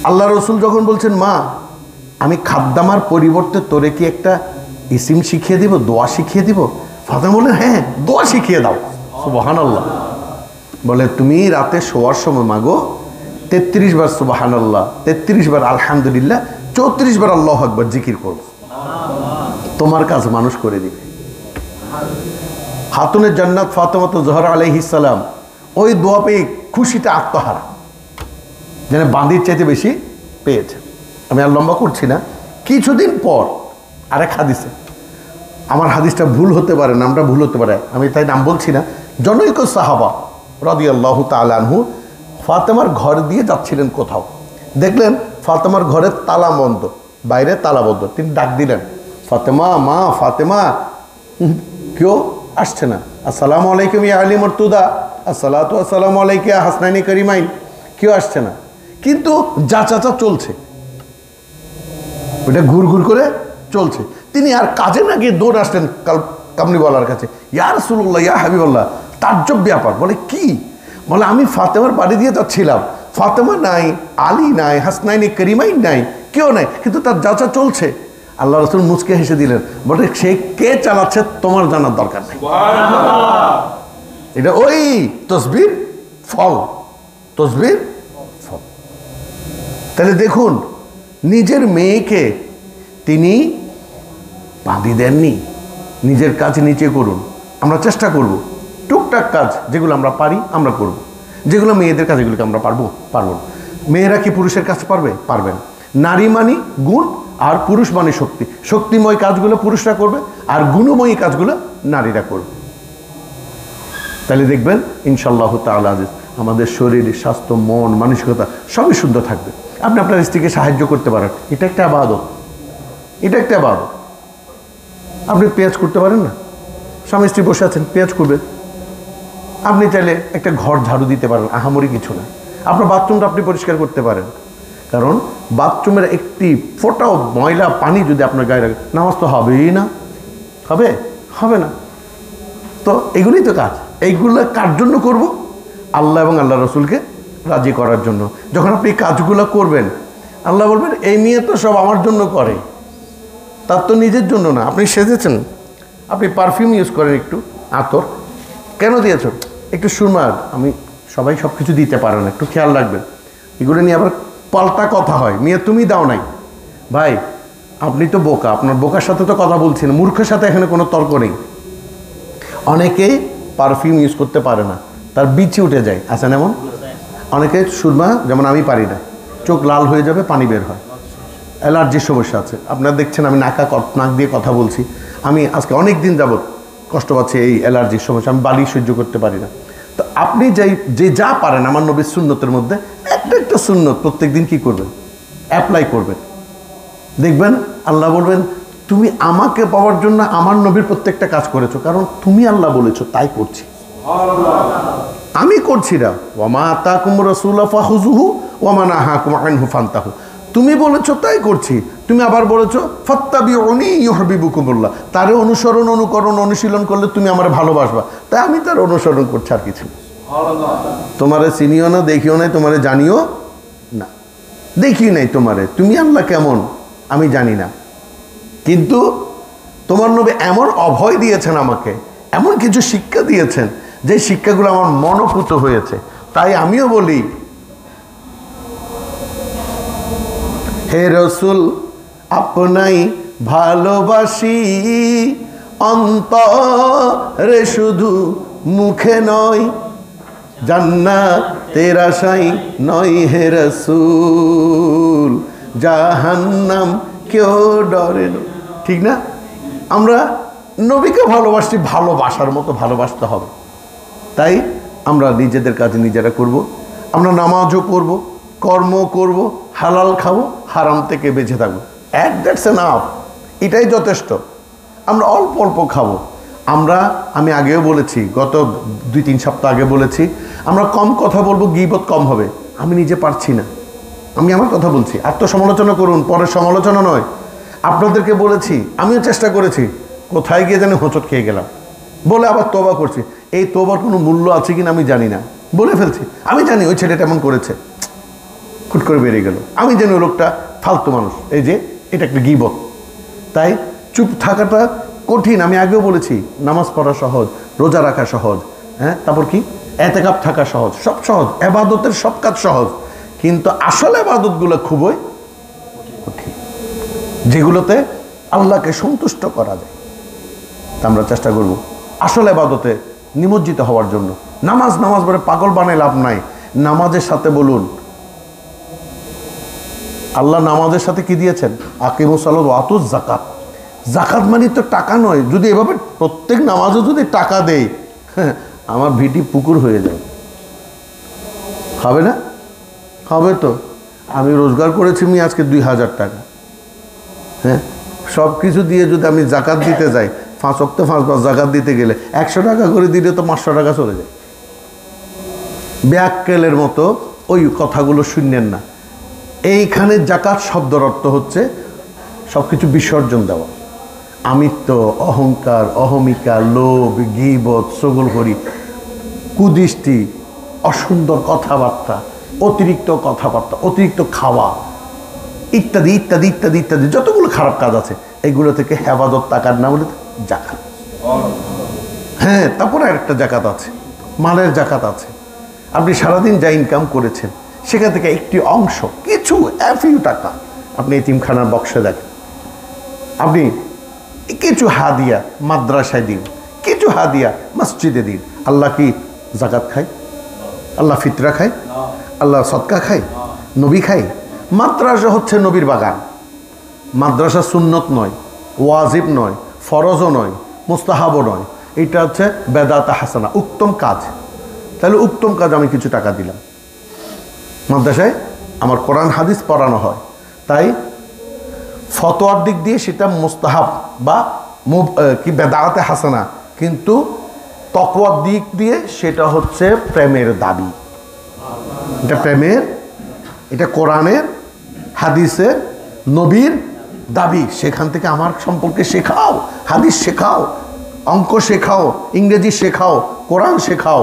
S1: আল্লাহ রসুল যখন বলছেন, মা আমি খাদ্দামার পরিবর্তে তোরে কি একটা ইসিম শিখিয়ে দিব, দোয়া শিখিয়ে দিব? ফাতেমা বললেন, হ্যাঁ দোয়া শিখিয়ে দাও, সুবহানাল্লাহ। বলে তুমি রাতে শোয়ার সময় মাগো 33 বার সুবহানাল্লাহ, 33 বার আলহামদুলিল্লাহ, 34 বার আল্লাহু আকবার জিকির করবো, তোমার কাজ মানুষ করে দিবে। খাতুনে জান্নাত ফাতেমা জোহরা আলাইহিস সালাম ওই দোয়া পেয়ে খুশিতে আত্মহারা, যেন বাঁধির চাইতে বেশি পেয়েছে। আমি আর লম্বা করছি না। কিছুদিন পর আরেক হাদিসে, আমার হাদিসটা ভুল হতে পারে, নামটা ভুল হতে পারে, আমি তাই নাম বলছি না, জনৈক সাহাবা রাদিয়াল্লাহু তাআলা আনহু ফাতেমার ঘর দিয়ে যাচ্ছিলেন কোথাও, দেখলেন ফাতেমার ঘরের তালা বন্ধ, বাইরে তালা বন্ধ। তিনি ডাক দিলেন, ফাতেমা, মা ফাতেমা। কেউ আসছে না। আসসালামু আলাইকুম ইয়া আলী মর্তুদা, আসসালাতু আসসালামু আলাইকা ইয়া হাসনাইনি করিমাইন। কেউ আসছে না, কিন্তু যা চাচা চলছে, ওটা ঘুর ঘুর করে চলছে। তিনি আর কাজে না গিয়ে দৌড় আসলেন কামলিওয়ালার কাছে, ইয়া রাসূলুল্লাহ, ইয়া হাবিবাল্লাহ। তাজ্জব ব্যাপার, বলে কি? বলে আমি ফাতেমার বাড়ি দিয়ে যাচ্ছিলাম, ফাতেমা নাই, আলী নাই, হাসনাইনি করিমাইন নাই, কেউ নাই, কিন্তু তার যাচা চলছে। আল্লাহ রাসূল মুচকে হেসে দিলেন, বলে সে কে চালাচ্ছে তোমার জানার দরকার নেই। এটা ওই তসবির ফল, তসবির ফল। তাহলে দেখুন, নিজের মেয়েকে তিনি বাঁধি দেননি, নিজের কাজ নিচে করুন। আমরা চেষ্টা করব টুকটাক কাজ যেগুলো আমরা পারি আমরা করব, যেগুলো মেয়েদের কাজ এগুলোকে আমরা পারবো না। মেয়েরা কি পুরুষের কাজ পারবে? পারবে না। নারী মানি গুণ আর পুরুষ মানে শক্তি। শক্তিময় কাজগুলো পুরুষরা করবে আর গুণময়ী কাজগুলো নারীরা করবে। তাহলে দেখবেন ইনশাআল্লাহ তাআলা আজিজ আমাদের শরীর, স্বাস্থ্য, মন, মানসিকতা সবই শুদ্ধ থাকবে। আপনি আপনার স্ত্রীকে সাহায্য করতে পারেন, এটা একটা ইবাদত, এটা একটা ইবাদত। আপনি পেঁয়াজ করতে পারেন না, স্বামী স্ত্রী বসে আছেন, পেঁয়াজ করবেন। আপনি চাইলে একটা ঘর ঝাড়ু দিতে পারেন, আহামরি কিছু না। আপনার বাথরুমটা আপনি পরিষ্কার করতে পারেন, কারণ বাথরুমের একটি ফোঁটাও ময়লা পানি যদি আপনার গায়ে রাখে, নামাজ তো হবেই না, হবে না। তো এগুলোই তো কাজ। এইগুলো কার জন্য করব? আল্লাহ এবং আল্লাহ রসুলকে রাজি করার জন্য। যখন আপনি কাজগুলো করবেন, আল্লাহ বলবেন এই মেয়ে তো সব আমার জন্য করে, তার তো নিজের জন্য না। আপনি সেজেছেন, আপনি পারফিউম ইউজ করেন, একটু আতর কেন দিয়েছ? একটু সুরমা। আমি সবাই সব কিছু দিতে পারে না, একটু খেয়াল রাখবেন। এগুলো নিয়ে আবার পাল্টা কথা হয়, মেয়ে তুমি দাও নাই। ভাই আপনি তো বোকা, আপনার বোকার সাথে তো কথা বলছেন, মূর্খের সাথে এখানে কোনো তর্ক নেই। অনেকেই পারফিউম ইউজ করতে পারে না, তার বিচি উঠে যায়, আছেন এমন অনেকে। সুরমা যেমন আমি পারি না, চোখ লাল হয়ে যাবে, পানি বের হয়, অ্যালার্জির সমস্যা আছে। আপনারা দেখছেন আমি নাক দিয়ে কথা বলছি। আমি আজকে অনেক দিন যাবত কষ্ট পাচ্ছি এই অ্যালার্জির সমস্যা, আমি বালি সহ্য করতে পারি না। তো আপনি যে যা পারেন আমার নবীর সুন্নতের মধ্যে একটা সুন্নত প্রত্যেক দিন কী করবেন? অ্যাপ্লাই করবেন। দেখবেন আল্লাহ বলবেন তুমি আমাকে পাওয়ার জন্য আমার নবীর প্রত্যেকটা কাজ করেছো, কারণ তুমি আল্লাহ বলেছো তাই করছি, আমি করছি না। ওয়ামা আতাকুম রাসূলু ফাখুযুহু ওয়ামা নাহাকুম আনহু ফান্তাহু। তুমি বলেছো তাই করছি, তুমি আবার বলেছো ফাত্তাবিউনি ইউহিব্বুকুমুল্লাহ, তারে অনুসরণ, অনুকরণ, অনুশীলন করলে তুমি আমার ভালোবাসবা, তাই আমি তার অনুসরণ করছি, আর কিছু। তোমারে চিনিও না, দেখিও নাই, তোমারে জানিও না, দেখি নাই তোমারে, তুমি আল্লাহ কেমন আমি জানি না, কিন্তু তোমার নবী এমন অভয় দিয়েছেন আমাকে, এমন কিছু শিক্ষা দিয়েছেন যে শিক্ষাগুলো আমার মনোপুত হয়েছে। তাই আমিও বলি, হে রসুল আপনাই ভালোবাসি, অন্তরে শুধু মুখে নয়, জান্নাতের আশাই নয় হে রসুল, জাহান্নাম কেউ ডরে না। ঠিক না? আমরা নবীকে ভালোবাসি, ভালোবাসার মতো ভালোবাসতে হবে। তাই আমরা নিজেদের কাজ নিজেরা করব, আমরা নামাজও পড়ব, কর্ম করব, হালাল খাবো, হারাম থেকে বেঁচে থাকবো। দ্যাটস এনাফ, এটাই যথেষ্ট। আমরা অল্প অল্প খাবো। আমি আগেও বলেছি, গত 2-3 সপ্তাহ আগে বলেছি, আমরা কম কথা বলবো, গীবত কম হবে। আমি নিজে পারছি না, আমি আমার কথা বলছি। আত্মসমালোচনা করুন, পরের সমালোচনা নয়। আপনাদেরকে বলেছি, আমিও চেষ্টা করেছি, কোথায় গিয়ে যেন হোঁচট খেয়ে গেলাম, বলে আবার তোবা করছি। এই তোবার কোনো মূল্য আছে কিনা আমি জানি না, বলে ফেলছি। আমি জানি ওই ছেলেটা এমন করেছে, খুট করে বেরিয়ে গেল। আমি জানি ওই লোকটা ফালতু মানুষ, এই যে এটা একটা গীবত। তাই চুপ থাকাটা কঠিন। আমি আগেও বলেছি, নামাজ পড়া সহজ, রোজা রাখা সহজ, হ্যাঁ, তারপর কি এতেকাফ থাকা সহজ, সব সহজ, ইবাদতের সব কাজ সহজ। কিন্তু আসলে ইবাদতগুলো খুবই কঠিন, যেগুলোতে আল্লাহকে সন্তুষ্ট করা যায়। তা আমরা চেষ্টা করব আসলে ইবাদতে নিমজ্জিত হওয়ার জন্য। নামাজ নামাজ বলে পাগল বানাই লাভ নাই। নামাজের সাথে বলুন, আল্লাহ নামাজের সাথে কি দিয়েছেন? আকিমুস সালাত ওয়া আতুজ যাকাত। যাকাত মানে তো টাকা নয়। যদি এভাবে প্রত্যেক নামাজে যদি টাকা দেই, আমার ভিটি পুকুর হয়ে যাবে। হবে না? হবে তো। আমি রোজগার করেছি আজকে 2000 টাকা, হ্যাঁ, সব কিছু দিয়ে যদি আমি যাকাত দিতে যাই, 5 ওয়াক্ত 5 বার যাকাত দিতে গেলে 100 টাকা করে দিলে তো 500 টাকা চলে যায়। ব্যাককেলের মতো ওই কথাগুলো শুনলেন না। এইখানে যাকাত শব্দের অর্থ হচ্ছে সব কিছু বিসর্জন দেওয়া। আমিত্ব, অহংকার, অহমিকা, লোভ, গীবত, চগলখড়ি, কুদৃষ্টি, অসুন্দর কথাবার্তা, অতিরিক্ত কথাবার্তা, অতিরিক্ত খাওয়া, ইত্যাদি ইত্যাদি ইত্যাদি ইত্যাদি যতগুলো খারাপ কাজ আছে, এগুলো থেকে হেফাজত টাকার নাম হলো যাকাত। হ্যাঁ, তারপরে আরেকটা যাকাত আছে, মালের যাকাত আছে। আপনি সারাদিন যা ইনকাম করেছেন সেখান থেকে একটি অংশ, কিছু ফিউ টাকা আপনি এতিমখানার বক্সে দেখেন, আপনি কিছু হাদিয়া মাদ্রাসায় দিন, কিছু হাদিয়া মসজিদে দিন। আল্লাহ কি যাকাত খায়? আল্লাহ ফিতরা খায়? আল্লাহ সদকা খায়? নবী খায়? মাদ্রাসা হচ্ছে নবীর বাগান। মাদ্রাসা সুন্নত নয়, ওয়াজিব নয়, ফরজও নয়, মুস্তাহাবও নয়। এটা হচ্ছে বেদাতে হাসানা, উত্তম কাজ। তাহলে উত্তম কাজ আমি কিছু টাকা দিলাম। মাদ্রাসায় আমার কোরআন হাদিস পড়ানো হয়, তাই ফতোয়ার দিক দিয়ে সেটা মুস্তাহাব বা কি বেদাতে হাসানা, কিন্তু তকওয়ার দিক দিয়ে সেটা হচ্ছে প্রেমের দাবি। এটা প্রেমের, এটা কোরআনের, হাদিসের, নবীর দাবি। সেখান থেকে আমার সম্পর্কে শেখাও, হাদিস শেখাও, অঙ্ক শেখাও, ইংরেজি শেখাও, কোরআন শেখাও,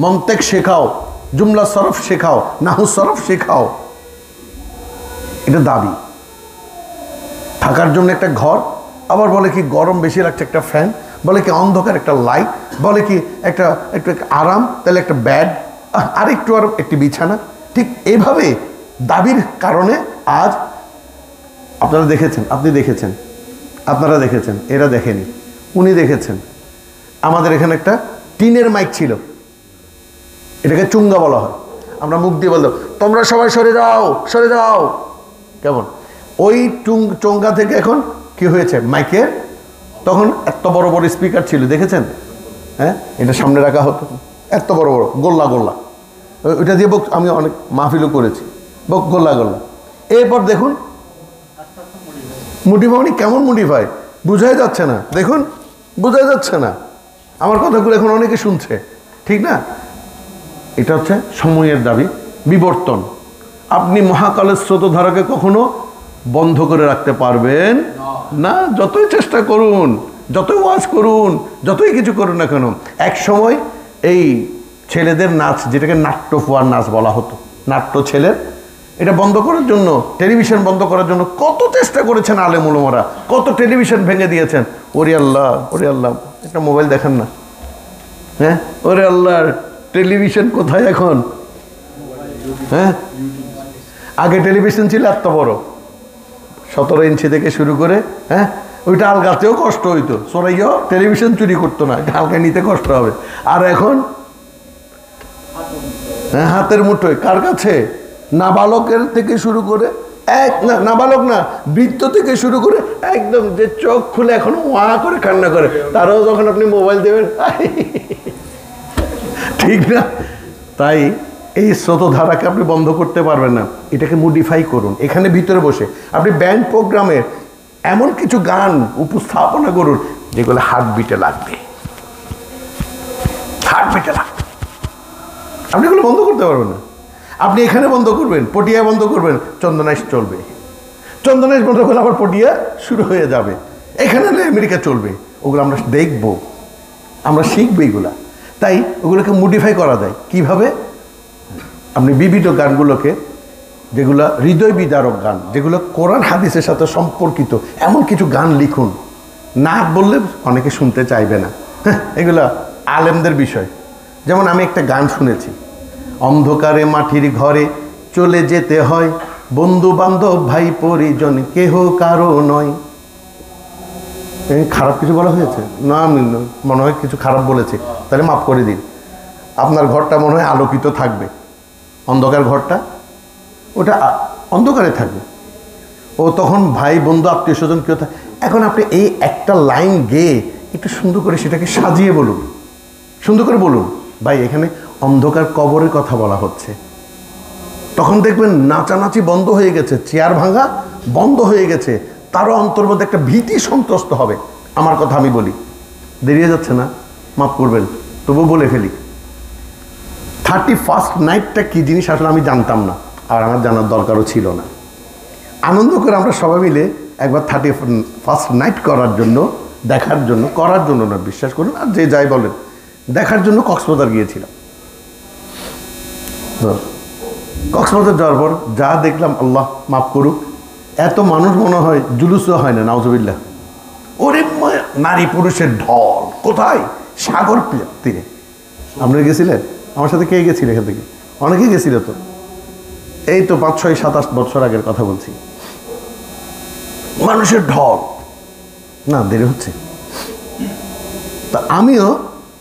S1: মন্তেক শেখাও, জুমলা সরফ শেখাও, নাহু সরফ শেখাও। এটা দাবি। থাকার জন্য একটা ঘর, আবার বলে কি গরম বেশি লাগছে একটা ফ্যান, বলে কি অন্ধকার একটা লাইট, বলে কি একটা একটু আরাম, তাহলে একটা বেড, আর একটি বিছানা। ঠিক এইভাবে দাবির কারণে আজ আপনারা দেখেছেন, আপনি দেখেছেন, আপনারা দেখেছেন, এরা দেখেনি, উনি দেখেছেন, আমাদের এখানে একটা টিনের মাইক ছিল, এটাকে চুঙ্গা বলা হয়। আমরা মুখ দিয়ে বলতাম তোমরা সবাই সরে যাও, সরে যাও। কেমন ওই চোঙ্গা থেকে এখন কি হয়েছে মাইকের, তখন এত বড় বড় স্পিকার ছিল, দেখেছেন? হ্যাঁ, এটা সামনে রাখা হতো, এত বড় বড় গোল্লা গোল্লা, ওইটা দিয়ে বক আমি অনেক মাহফিলও করেছি, বক গোল্লা গোল্লা। এরপর দেখুন মোটিফাই, কেমন মোটিফাই বোঝাই যাচ্ছে না, দেখুন বোঝাই যাচ্ছে না। আমার কথাগুলো এখন অনেকে শুনছে, ঠিক না? এটা হচ্ছে সময়ের দাবি, বিবর্তন। আপনি মহাকালের স্রোতধারাকে কখনো বন্ধ করে রাখতে পারবেন না, যতই চেষ্টা করুন, যতই ওয়াজ করুন, যতই কিছু করুন না কেন। এক সময় এই ছেলেদের নাচ, যেটাকে নাট্যফুয়ার নাচ বলা হতো, নাট্য ছেলের, এটা বন্ধ করার জন্য, টেলিভিশন বন্ধ করার জন্য কত চেষ্টা করেছেন আলেম উলামারা, কত টেলিভিশন ভেঙে দিয়েছেন। ওরে আল্লাহ, ওরে আল্লাহ, একটা মোবাইল দেখেন না, হ্যাঁ, ওরে আল্লাহ, টেলিভিশন কোথায় এখন? হ্যাঁ, আগে টেলিভিশন ছিল এত বড়, 17 ইঞ্চি থেকে শুরু করে, হ্যাঁ, ওইটা আলগাতেও কষ্ট হইতো, সরাইয়াও টেলিভিশন চুরি করতো না, আলগা নিতে কষ্ট হবে। আর এখন হ্যাঁ, হাতের মুঠোয়, কার কাছে? নাবালকের থেকে শুরু করে, নাবালক না, বৃদ্ধ থেকে শুরু করে একদম যে চোখ খুলে এখন ওয়া করে কান্না করে, তারাও যখন আপনি মোবাইল দেবেন, ঠিক না? তাই এই স্রোতধারাকে আপনি বন্ধ করতে পারবেন না, এটাকে মডিফাই করুন। এখানে ভিতরে বসে আপনি ব্যান্ড প্রোগ্রামে এমন কিছু গান উপস্থাপনা করুন যেগুলো হার্টবিটে লাগবে, হার্টবিটে লাগবে। আপনি এগুলো বন্ধ করতে পারবেন না। আপনি এখানে বন্ধ করবেন, পটিয়া বন্ধ করবেন, চন্দনাইশ চলবে, চন্দনাইশ বন্ধ করলে আবার পটিয়া শুরু হয়ে যাবে। এখানে আমেরিকা চলবে, ওগুলো আমরা দেখবো, আমরা শিখবো এগুলা। তাই ওগুলোকে মডিফাই করা যায় কিভাবে? আপনি বিবিধ গানগুলোকে, যেগুলো হৃদয় বিদারক গান, যেগুলো কোরআন হাদিসের সাথে সম্পর্কিত, এমন কিছু গান লিখুন। না বললে অনেকে শুনতে চাইবে না, হ্যাঁ, এগুলো আলেমদের বিষয়। যেমন আমি একটা গান শুনেছি, অন্ধকারে মাটির ঘরে চলে যেতে হয়, বন্ধু বান্ধব ভাই পরিজন কেহ কারো নয়। খারাপ কিছু বলা হয়েছে না? আমি মনে হয় কিছু খারাপ বলেছি, তাহলে মাফ করে দিন। আপনার ঘরটা মনে হয় আলোকিত থাকবে, অন্ধকার ঘরটা ওটা অন্ধকারে থাকবে। ও তখন ভাই বন্ধু আত্মীয় স্বজন কেউ থাকে। এখন আপনি এই একটা লাইন গেয়ে একটু সুন্দর করে সেটাকে সাজিয়ে বলুন, সুন্দর করে বলুন, ভাই এখানে অন্ধকার কবরের কথা বলা হচ্ছে। তখন দেখবেন নাচানাচি বন্ধ হয়ে গেছে, চেয়ার ভাঙা বন্ধ হয়ে গেছে, তারও অন্তর মধ্যে একটা ভীতি সন্ত্রস্ত হবে। আমার কথা আমি বলি, দেরিয়ে যাচ্ছে না, মাফ করবেন, তবু বলে ফেলি। 31st নাইটটা কি জিনিস আসলে আমি জানতাম না, আর আমার জানার দরকারও ছিল না। আনন্দ করে আমরা সবাই মিলে একবার 31st নাইট করার জন্য, দেখার জন্য, করার জন্য না, বিশ্বাস করুন আর যে যাই বলেন, দেখার জন্য কক্সবাজার গিয়েছিলাম। কক্সবাজার যাওয়ার পর যা দেখলাম, আল্লাহ মাফ করুক, এত মানুষ মনে হয় জুলুসও হয় না, নাউজুবিল্লাহ। ওরে নারী পুরুষের ঢল, কোথায়? সাগর তীরে। আপনি গেছিলেন? আমার সাথে কে গেছিল? এখান থেকে অনেকেই গেছিল। তো এই তো 5, 6, 7, 8 বছর আগের কথা বলছি। মানুষের ঢল, না দেরি হচ্ছে। তা আমিও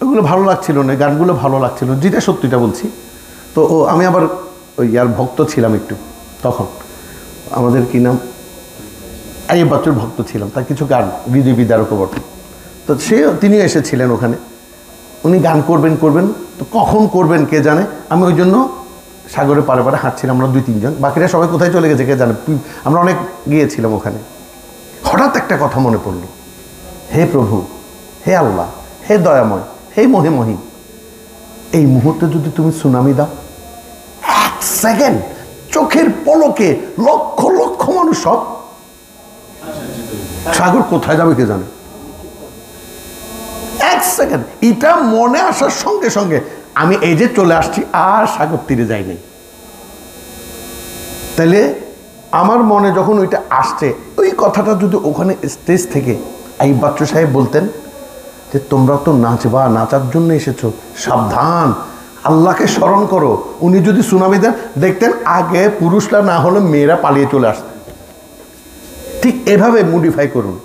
S1: ওগুলো ভালো লাগছিল না, গানগুলো ভালো লাগছিল, যেটা সত্যিটা বলছি। তো আমি আবার ওই ইয়ার ভক্ত ছিলাম একটু, তখন আমাদের কি নাম, আইয়ুব বাচ্চুর ভক্ত ছিলাম। তার কিছু গান হৃদয় বিদারকও বটে। তো তিনিও এসেছিলেন ওখানে, উনি গান করবেন, তো কখন করবেন কে জানে। আমি ওই জন্য সাগরের পারে পারে হাঁটছিলাম, আমরা 2-3 জন, বাকিরা সবাই কোথায় চলে গেছে কে জানে। আমরা অনেক গিয়েছিলাম ওখানে। হঠাৎ একটা কথা মনে পড়ল, হে প্রভু, হে আল্লাহ, হে দয়াময়, হে মহিম, এই মুহূর্তে যদি তুমি সুনামি দাও, 1 সেকেন্ড চোখের পলকে লক্ষ লক্ষ মানুষ সব, সাগর কোথায় যাবে কে জানে। 1 সেকেন্ড, এটা মনে আসার সঙ্গে সঙ্গে আমি এই যে চলে আসছি, আর সাগর তীরে যাইনি। তাহলে আমার মনে যখন ওইটা আসছে, ওই কথাটা যদি ওখানে স্টেজ থেকে আইয়ুব বাচ্চু সাহেব বলতেন যে তোমরা তো নাচবা, নাচার জন্য এসেছো, সাবধান, আল্লাহকে স্মরণ করো। উনি যদি সুনামি দেন, দেখতেন আগে পুরুষরা না হলে মেয়েরা পালিয়ে চলে আসতেন। ঠিক এভাবে মডিফাই করুন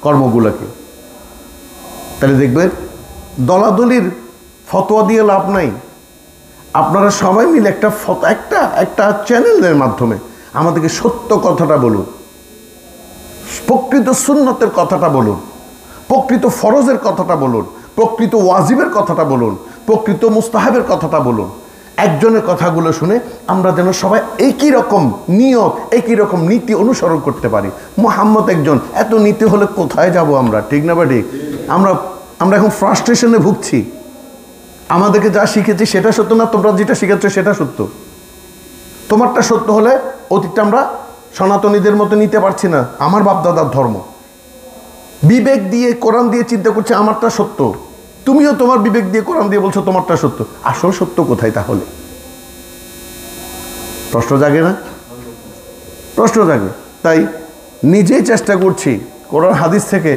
S1: কর্মগুলোকে, তাহলে দেখবেন দলাদলির ফতোয়া দিয়ে লাভ নাই। আপনারা সবাই মিলে একটা চ্যানেলের মাধ্যমে আমাদেরকে সত্য কথাটা বলুন, প্রকৃত সুন্নতের কথাটা বলুন, প্রকৃত ফরজের কথাটা বলুন, প্রকৃত ওয়াজিবের কথাটা বলুন, প্রকৃত মুস্তাহাবের কথাটা বলুন। একজনের কথাগুলো শুনে আমরা যেন সবাই একই রকম নিয়ত, একই রকম নীতি অনুসরণ করতে পারি। মুহাম্মদ একজন, এত নীতি হলে কোথায় যাব আমরা? ঠিক না বা ঠিক? আমরা এখন ফ্রাস্ট্রেশনে ভুগছি। আমাদেরকে যা শিখেছি সেটা সত্য না, তোমরা যেটা শিখেছ সেটা সত্য। তোমারটা সত্য হলে অতীতটা আমরা সনাতনীদের মতো নিতে পারছি না। আমার বাপদাদার ধর্ম, বিবেক দিয়ে কোরআন দিয়ে চিন্তা করছে আমারটা সত্য, তুমিও তোমার বিবেক দিয়ে কোরআন দিয়ে বলছো তোমারটা সত্য। আসল সত্য কোথায় তাহলে? প্রশ্ন জাগে না? প্রশ্ন জাগে। তাই নিজেই চেষ্টা করছি কোরআন হাদিস থেকে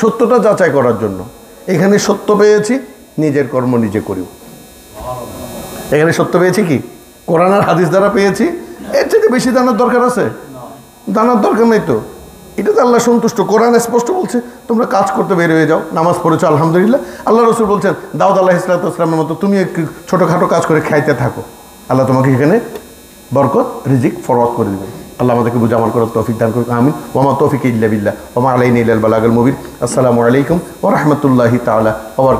S1: সত্যটা যাচাই করার জন্য। এখানে সত্য পেয়েছি, নিজের কর্ম নিজে করি। এখানে সত্য পেয়েছি কি কোরআন আর হাদিস দ্বারা পেয়েছি, এর চেয়ে বেশি জানার দরকার আছে? জানার দরকার নেই তো। এটা তো আল্লাহ সন্তুষ্ট। কোরআন স্পষ্ট বলছে তোমরা কাজ করতে বের হয়ে যাও, নামাজ পড়েছো আলহামদুলিল্লাহ। আল্লাহ রসুল বলছেন দাউদ আলাইহিসসালামের মতো তুমি ছোটোখাটো কাজ করে খাইতে থাকো, আল্লাহ তোমাকে এখানে বরকত রিজিক ফরওয়ার্ড করে দেবেন। আল্লাহ আমাদেরকে বুঝে আমল করার তৌফিক দান করুন, আমিন। ওয়া মা তৌফিক ইল্লা বিল্লাহ ওয়া মা আলাইনা ইল্লাল বালাগুল মুবিন। আসসালামু আলাইকুম ওয়া রাহমাতুল্লাহি তাআলা ওয়া বারাকাতুহু।